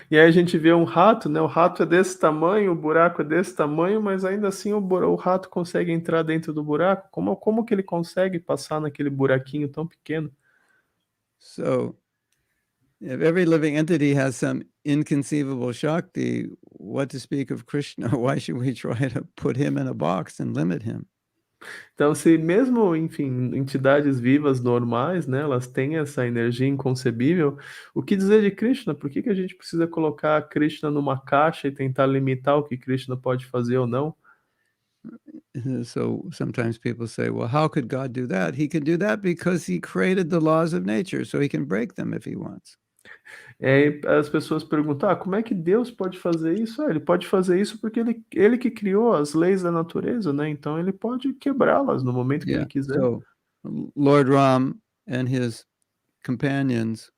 E aí a gente vê um rato, né? O rato é desse tamanho, o buraco é desse tamanho, mas ainda assim o rato consegue entrar dentro do buraco. Como que ele consegue passar naquele buraquinho tão pequeno? So, if every living entity has some inconceivable Shakti, what to speak of Krishna? Why should we try to put him in a box and limit him? Então, se mesmo, enfim, entidades vivas normais, né, elas têm essa energia inconcebível, o que dizer de Krishna? Por que a gente precisa colocar Krishna numa caixa e tentar limitar o que Krishna pode fazer ou não? So sometimes people say, well, how could God do that? He can do that because he created the laws of nature, so he can break them if he wants. E as pessoas perguntam, como é que Deus pode fazer isso? Ele pode fazer isso porque ele que criou as leis da natureza, né? Então ele pode quebrá-las no momento que ele quiser. So Lord Ram and his companions,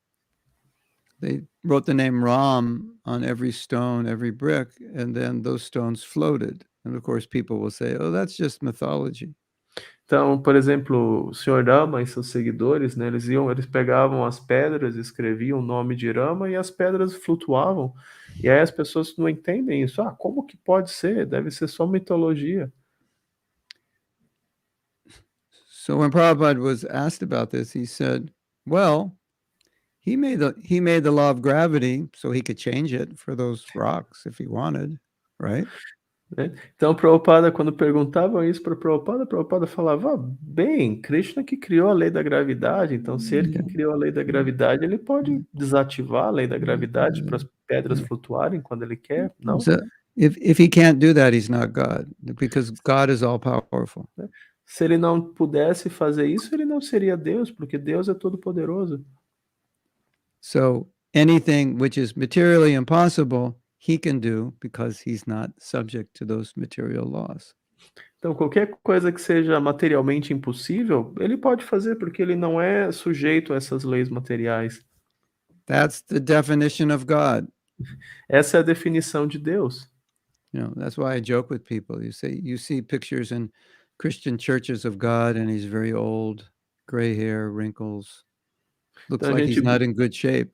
they wrote the name Ram on every stone, every brick, and then those stones floated. And of course people will say, oh, that's just mythology. Então, por exemplo, o Sr. Rama e seus seguidores, né, eles pegavam as pedras, escreviam o nome de Rama e as pedras flutuavam. E aí as pessoas não entendem isso. Como que pode ser? Deve ser só mitologia. So when Prabhupada was asked about this, he said, well, he made the law of gravity so he could change it for those rocks if he wanted, right? Né? Então, Prabhupada, quando perguntavam isso para Prabhupada falava, bem, Krishna que criou a lei da gravidade, então se ele que criou a lei da gravidade, ele pode desativar a lei da gravidade para as pedras flutuarem quando ele quer, não? So if he can't do that, he's not God, because God is all powerful. Se ele não pudesse fazer isso, ele não seria Deus, porque Deus é todo poderoso. So anything which is materially impossible, he can do because he's not subject to those material laws. Então, qualquer coisa que seja materialmente impossível, ele pode fazer porque ele não é sujeito a essas leis materiais. That's the definition of God. Essa é a definição de Deus. You know, that's why I joke with people. You see pictures in Christian churches of God and he's very old, gray hair, wrinkles. Looks Então, like he's not in good shape.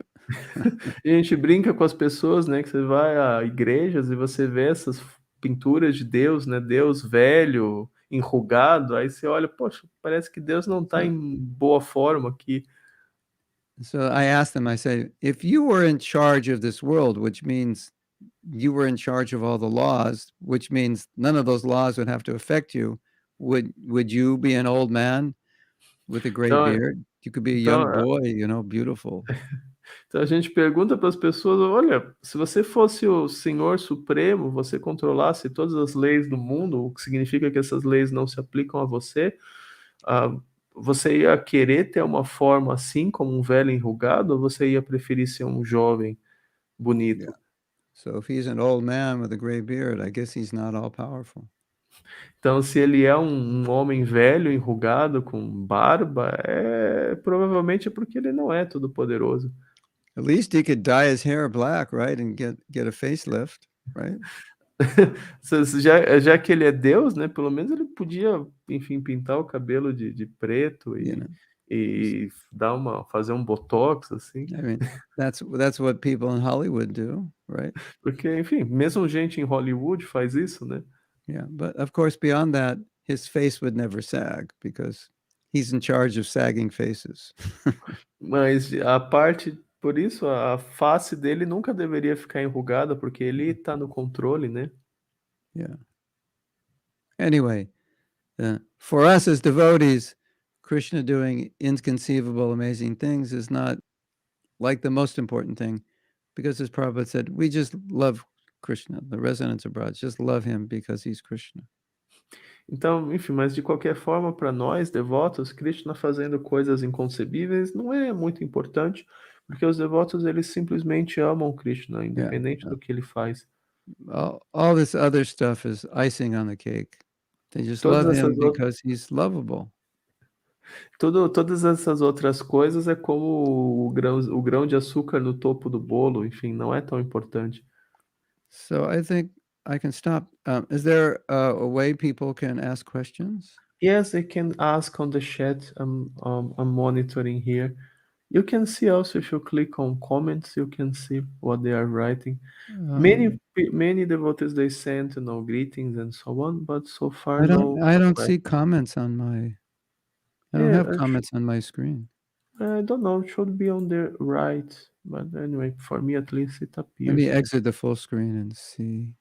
A gente brinca com as pessoas, né, que você vai a igrejas e você vê essas pinturas de Deus, né, Deus velho, enrugado, aí você olha, poxa, parece que Deus não está em boa forma aqui. So I asked them, I said, if you were in charge of this world, which means you were in charge of all the laws, which means none of those laws would have to affect you, would you be an old man with a gray beard? You could be a young boy, beautiful. Então a gente pergunta para as pessoas, olha, se você fosse o Senhor Supremo, você controlasse todas as leis do mundo, o que significa que essas leis não se aplicam a você, você ia querer ter uma forma assim, como um velho enrugado, ou você ia preferir ser um jovem bonito? Yeah. So if he's an old man with a gray beard, I guess he's not all powerful. Então, se ele é um homem velho, enrugado, com barba, provavelmente é porque ele não é todo poderoso. At least he could dye his hair black, right, and get a facelift, right? Já que ele é Deus, né? Pelo menos ele podia, enfim, pintar o cabelo de preto e fazer um botox, assim. I mean, that's what people in Hollywood do, right? Porque, enfim, mesmo gente em Hollywood faz isso, né? Yeah, but of course, beyond that, his face would never sag because he's in charge of sagging faces. Mas por isso, a face dele nunca deveria ficar enrugada, porque ele está no controle, né? Yeah. Anyway, for us as devotees, Krishna doing inconceivable, amazing things is not like the most important thing, because as Prabhupada said, we just love Krishna. The residents abroad just love him because he's Krishna. Então, enfim, mas de qualquer forma, para nós, devotos, Krishna fazendo coisas inconcebíveis não é muito importante, porque os devotos, eles simplesmente amam Krishna, independente do que ele faz. All this other stuff is icing on the cake. They just love him because he's lovable. Todas essas outras coisas é como o grão de açúcar no topo do bolo, enfim, não é tão importante. So I think I can stop. Is there a way people can ask questions? Yes, they can ask on the chat. I'm monitoring here. You can see also, if you click on comments, you can see what they are writing. Many devotees, they sent greetings and so on, but so far I don't see comments on my. I don't have comments on my screen. I don't know. It should be on the right, but anyway, for me at least it appears. Let me exit the full screen and see.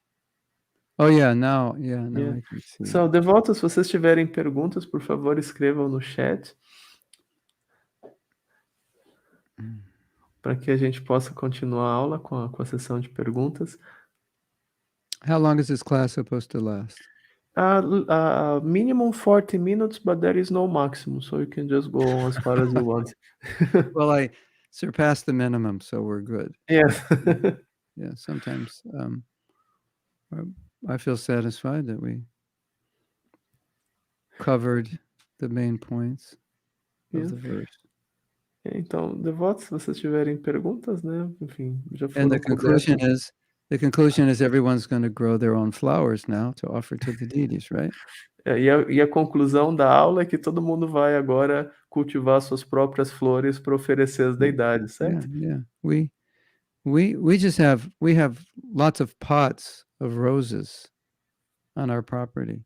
Oh yeah, now I can see. So, devotos, se vocês tiverem perguntas, por favor, escrevam no chat. Para que a gente possa continuar a aula com a sessão de perguntas. How long is this class supposed to last? Minimum 40 minutes, but there is no maximum, so you can just go on as far as you want. Well, I surpassed the minimum, so we're good. Yes. Yeah, sometimes I feel satisfied that we covered the main points of the verse. Então, devotos, se vocês tiverem perguntas, né? Enfim, já foram. And the conclusion is everyone's going to grow their own flowers now to offer to the deities, right? E a conclusão da aula é que todo mundo vai agora cultivar suas próprias flores para oferecer às deidades, certo? Yeah. We have lots of pots of roses on our property.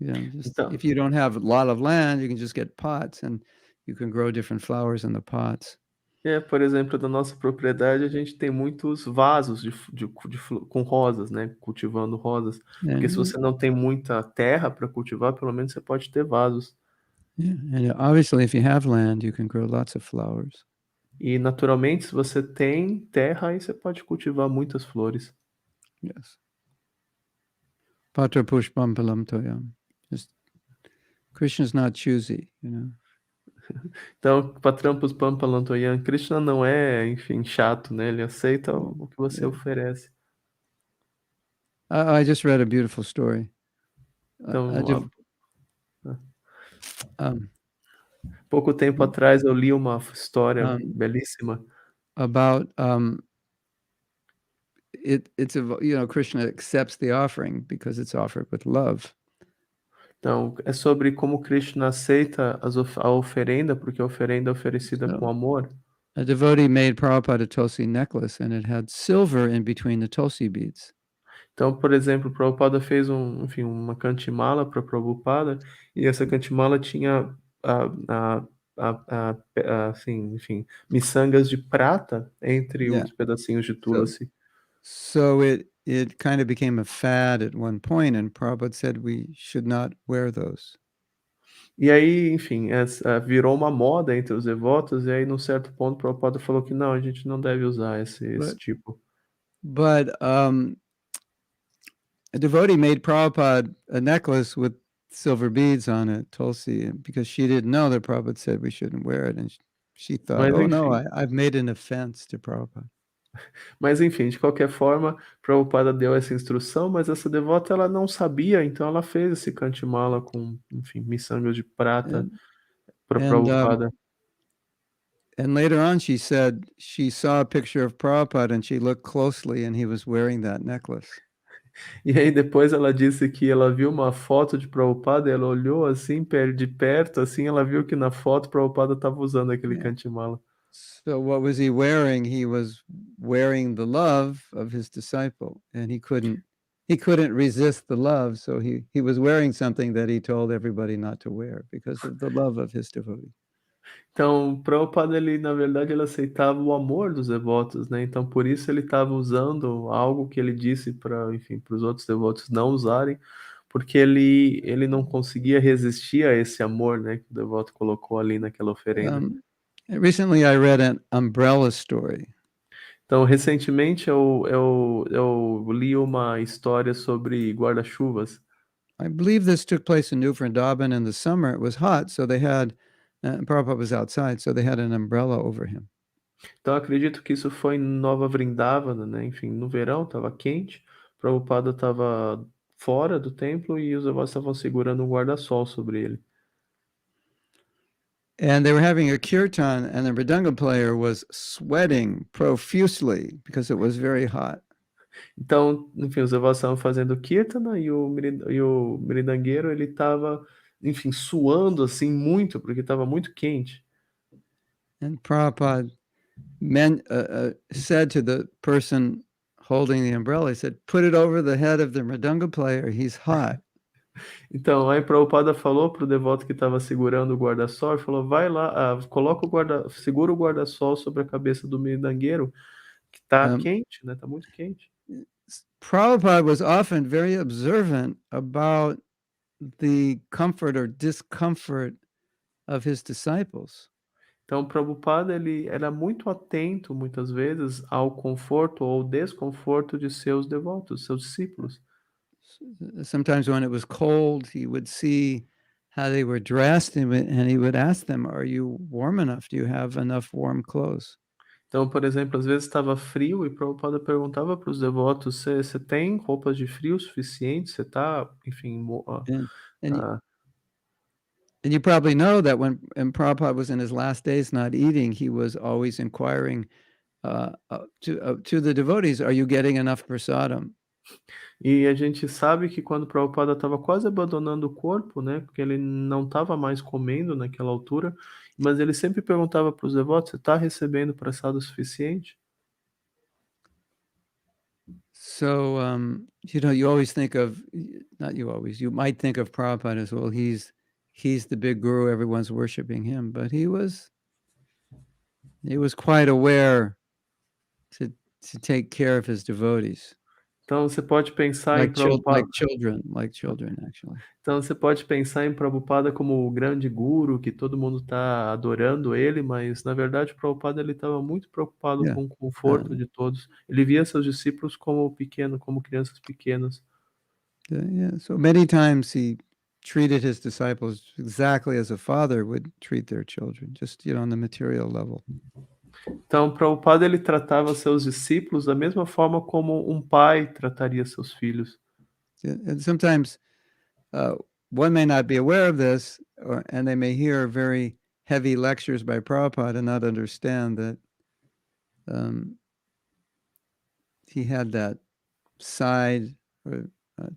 If you don't have a lot of land, you can just get pots and you can grow different flowers in the pots. Por exemplo, da nossa propriedade, a gente tem muitos vasos com rosas, né? Cultivando rosas. Porque se você não tem muita terra para cultivar, pelo menos você pode ter vasos. And obviously, if you have land, you can grow lots of flowers. E naturalmente, se você tem terra, aí você pode cultivar muitas flores. Yes. Patra pushpam palam toyam. Krishna's not choosy, Então, Patrampus Pampalantoyan, Krishna não é, enfim, chato, né? Ele aceita o que você oferece. I just read a beautiful story. Então, pouco tempo atrás eu li uma história belíssima. About Krishna accepts the offering because it's offered with love. Então, é sobre como Krishna aceita a oferenda, porque a oferenda é oferecida com amor. A devotee made Prabhupada a Tulsi necklace and it had silver in between the Tulsi beads. Então, por exemplo, Prabhupada fez uma cantimala para Prabhupada e essa cantimala tinha miçangas de prata entre os pedacinhos de tulsi. So it kind of became a fad at one point, and Prabhupada said we should not wear those. E aí, enfim, virou uma moda entre os devotos, e aí num certo ponto o Prabhupada falou que não, a gente não deve usar esse tipo. But a devotee made Prabhupada a necklace with silver beads on it, Tulsi, because she didn't know that Prabhupada said we shouldn't wear it, and she thought, Mas oh no, enfim, I've made an offense to Prabhupada. de qualquer forma, Prabhupada deu essa instrução, mas essa devota ela não sabia, então ela fez esse cantimala com, enfim, miçangas de prata para And Prabhupada. and later on, she said she saw a picture of Prabhupada and she looked closely and he was wearing that necklace. E aí depois ela disse que ela viu uma foto de Prabhupada, e ela olhou assim de perto, assim, ela viu que na foto Prabhupada estava usando aquele Yeah. cantimala. So what was he wearing? He was wearing the love of his disciple, and he couldn't resist the love, so he was wearing something that he told everybody not to wear because of the love of his devotee. Então, Prabhupada, ele, na verdade, ele aceitava o amor dos devotos, né? Então, por isso ele estava usando algo que ele disse para, enfim, para os outros devotos não usarem, porque ele não conseguia resistir a esse amor, né, que o devoto colocou ali naquela oferenda. Recently, I read an umbrella story. Então, recentemente eu li uma história sobre guarda-chuvas. I believe this took place in New Vrindavan in the summer. It was hot, so they had, Prabhupada was outside, so they had an umbrella over him. Então, acredito que isso foi em Nova Vrindavana, né? Enfim, no verão, estava quente, Prabhupada estava fora do templo e os devotos estavam segurando um guarda-sol sobre ele. And they were having a kirtan, and the mridanga player was sweating profusely because it was very hot. Então, enfim, os devotos estavam fazendo kirtana e o mridangueiro, ele estava, enfim, suando assim muito, porque estava muito quente. And Prabhupada said to the person holding the umbrella, he said, put it over the head of the mridanga player, he's hot. Então, aí Prabhupada falou pro devoto que estava segurando o guarda-sol, e falou, vai lá, segura o guarda-sol sobre a cabeça do mridangueiro, que tá quente, né? Tá muito quente. Prabhupada was often very observant about the comfort or discomfort of his disciples. Então, Prabhupada, ele era muito atento, muitas vezes, ao conforto ou desconforto de seus devotos, seus discípulos. Sometimes when it was cold, he would see how they were dressed and he would ask them, are you warm enough? Do you have enough warm clothes? Então, por exemplo, às vezes estava frio e Prabhupada perguntava para os devotos, você tem roupas de frio suficiente? Você está, enfim... And you probably know that when Prabhupada was in his last days not eating, he was always inquiring to the devotees, are you getting enough prasadam? E a gente sabe que quando Prabhupada estava quase abandonando o corpo, né, porque ele não estava mais comendo naquela altura, mas ele sempre perguntava para os devotos, você está recebendo prasada suficiente? So, you always think of, not you always, you might think of Prabhupada as, well, he's the big guru, everyone's worshiping him, but he was quite aware to take care of his devotees. Então você pode pensar em Prabhupada... like children, actually. Então você pode pensar em Prabhupada como o grande guru, que todo mundo está adorando ele, mas na verdade Prabhupada ele estava muito preocupado com o conforto de todos. Ele via seus discípulos como como crianças pequenas. So many times he treated his disciples exactly as a father would treat their children, just on the material level. Então, Prabhupada ele tratava seus discípulos da mesma forma como um pai trataria seus filhos. And sometimes one may not be aware of this, and they may hear very heavy lectures by Prabhupada and not understand that he had that side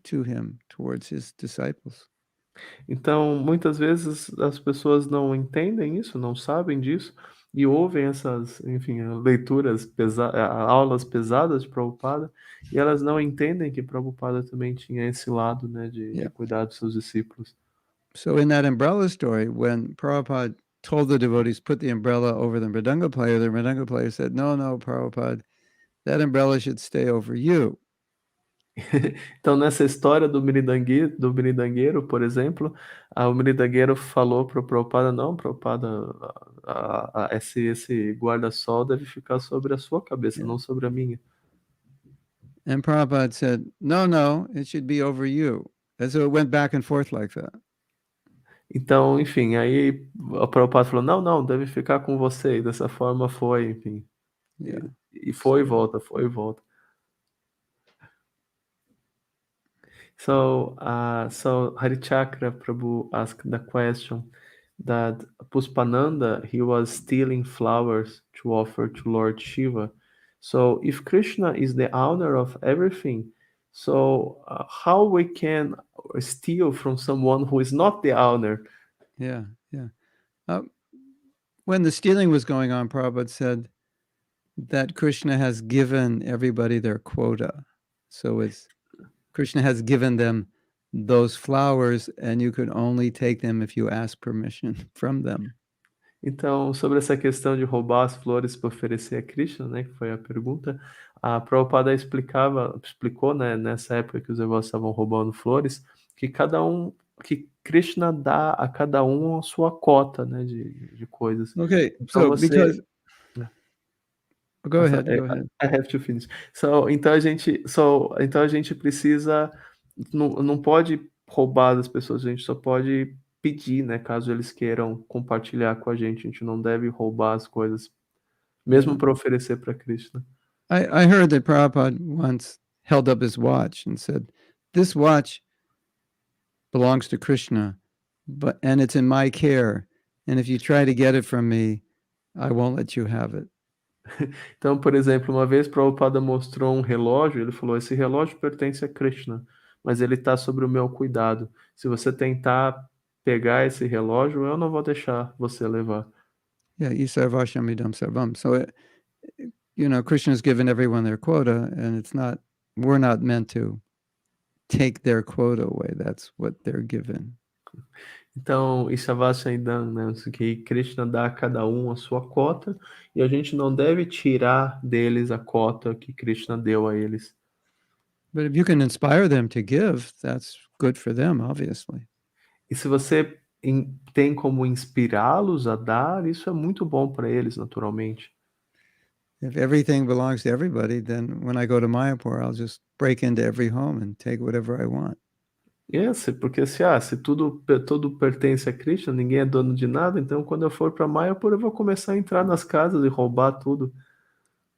to him towards his disciples. Então, muitas vezes as pessoas não entendem isso, não sabem disso, e ouvem essas, enfim, leituras aulas pesadas de Prabhupada, e elas não entendem que Prabhupada também tinha esse lado, né, de cuidar dos seus discípulos. So in that umbrella story, when Prabhupada told the devotees, put the umbrella over the mridanga player said, no, Prabhupada, that umbrella should stay over you. Então, nessa história do biridangueiro, por exemplo, o biridangueiro falou para o Prabhupada, não, Prabhupada, esse guarda-sol deve ficar sobre a sua cabeça, não sobre a minha. And Prabhupada said, no, it should be over you. And so it went back and forth like that. Então, enfim, aí o Prabhupada falou, não, deve ficar com você. E dessa forma foi, enfim. Yeah. E foi e volta, foi e volta. So Harichakra Prabhu asked the question that Puspananda, he was stealing flowers to offer to Lord Shiva. So if Krishna is the owner of everything, so how we can steal from someone who is not the owner? Yeah. When the stealing was going on, Prabhupada said that Krishna has given everybody their quota. So Krishna has given them those flowers, and you could only take them if you ask permission from them. Então, sobre essa questão de roubar as flores para oferecer a Krishna, né, que foi a pergunta, a Prabhupada explicou, né, nessa época que os devotos estavam roubando flores, que que Krishna dá a cada um a sua cota, né, de coisas. Okay, Então so because go ahead. I have to finish. Então a gente precisa, não pode roubar das pessoas, a gente só pode pedir, né, caso eles queiram compartilhar com a gente não deve roubar as coisas, mesmo para oferecer para Krishna. I heard that Prabhupada once held up his watch and said, "This watch belongs to Krishna, and it's in my care. And if you try to get it from me, I won't let you have it." Então, por exemplo, uma vez Prabhupada mostrou um relógio, ele falou, esse relógio pertence a Krishna, mas ele está sobre o meu cuidado. Se você tentar pegar esse relógio, eu não vou deixar você levar. Yeah, isarvashamidam sarvam. So, Krishna's given everyone their quota, and we're not meant to take their quota away. That's what they're given. Então, Ishavasyaidam, né? Que Krishna dá a cada um a sua cota e a gente não deve tirar deles a cota que Krishna deu a eles. But if you can inspire them to give, that's good for them, obviously. E se você tem como inspirá-los a dar, isso é muito bom para eles, naturalmente. If everything belongs to everybody, then when I go to Mayapur, I'll just break into every home and take whatever I want. Porque se tudo pertence a Krishna, ninguém é dono de nada, então quando eu for para Mayapur eu vou começar a entrar nas casas e roubar tudo.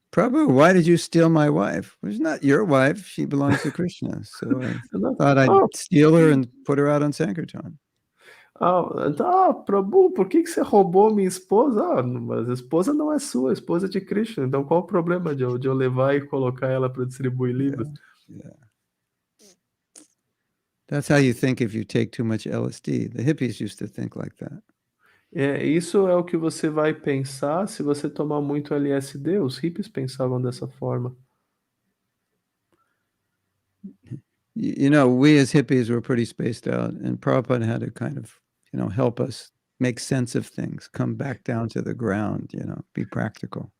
Prabhu, why did you steal my wife? Well, she's not your wife. She belongs to Krishna. So I thought I'd steal her and put her out on Sankirtan. Prabhu, por que você roubou minha esposa? Mas a esposa não é sua, a esposa é de Krishna. Então qual o problema de eu levar e colocar ela para distribuir livros? Yeah. That's how you think if you take too much LSD. The hippies used to think like that. Isso é o que você vai pensar se você tomar muito LSD. Os hippies pensavam dessa forma. We as hippies were pretty spaced out, and Prabhupada had to kind of, help us make sense of things, come back down to the ground, be practical.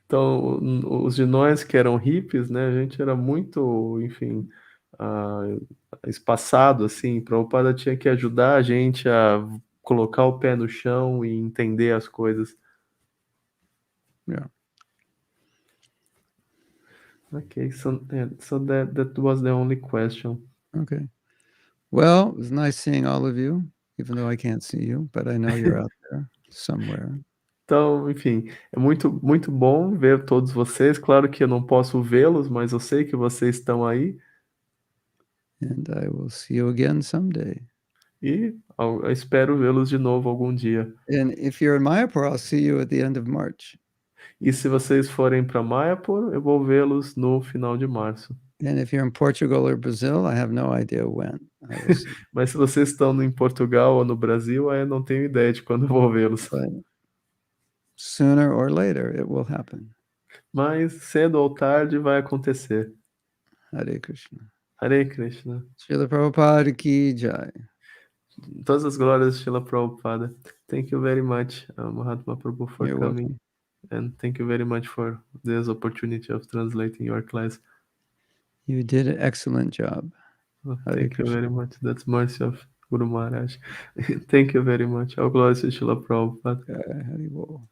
Então, os de nós que eram hippies, né, a gente era muito, enfim, espaçado, assim. Prabhupada tinha que ajudar a gente a colocar o pé no chão e entender as coisas. Yeah. Okay, so that was the only question. Okay. Well, it was nice seeing all of you, even though I can't see you, but I know you're out there somewhere. Então, enfim, é muito, muito bom ver todos vocês. Claro que eu não posso vê-los, mas eu sei que vocês estão aí. And I will see you again someday. E eu espero vê-los de novo algum dia. And if you're in Mayapur, I'll see you at the end of March. E se vocês forem para Mayapur, eu vou vê-los no final de março. And if you're in Portugal or Brazil, I have no idea when. Mas se vocês estão em Portugal ou no Brasil, aí eu não tenho ideia de quando eu vou vê-los. Sooner or later, it will happen. Mas cedo ou tarde vai acontecer. Hare Krishna. Hare Krishna. Srila Prabhupada ki jai. Todas as glórias de Srila Prabhupada. Thank you very much, Mahatma Prabhu, for You're coming. welcome. And thank you very much for this opportunity of translating your class. You did an excellent job. Oh, Hare thank you Krishna. very much. That's mercy of Guru Maharaj. Thank you very much. All glories to Srila Prabhupada. Hari Bol.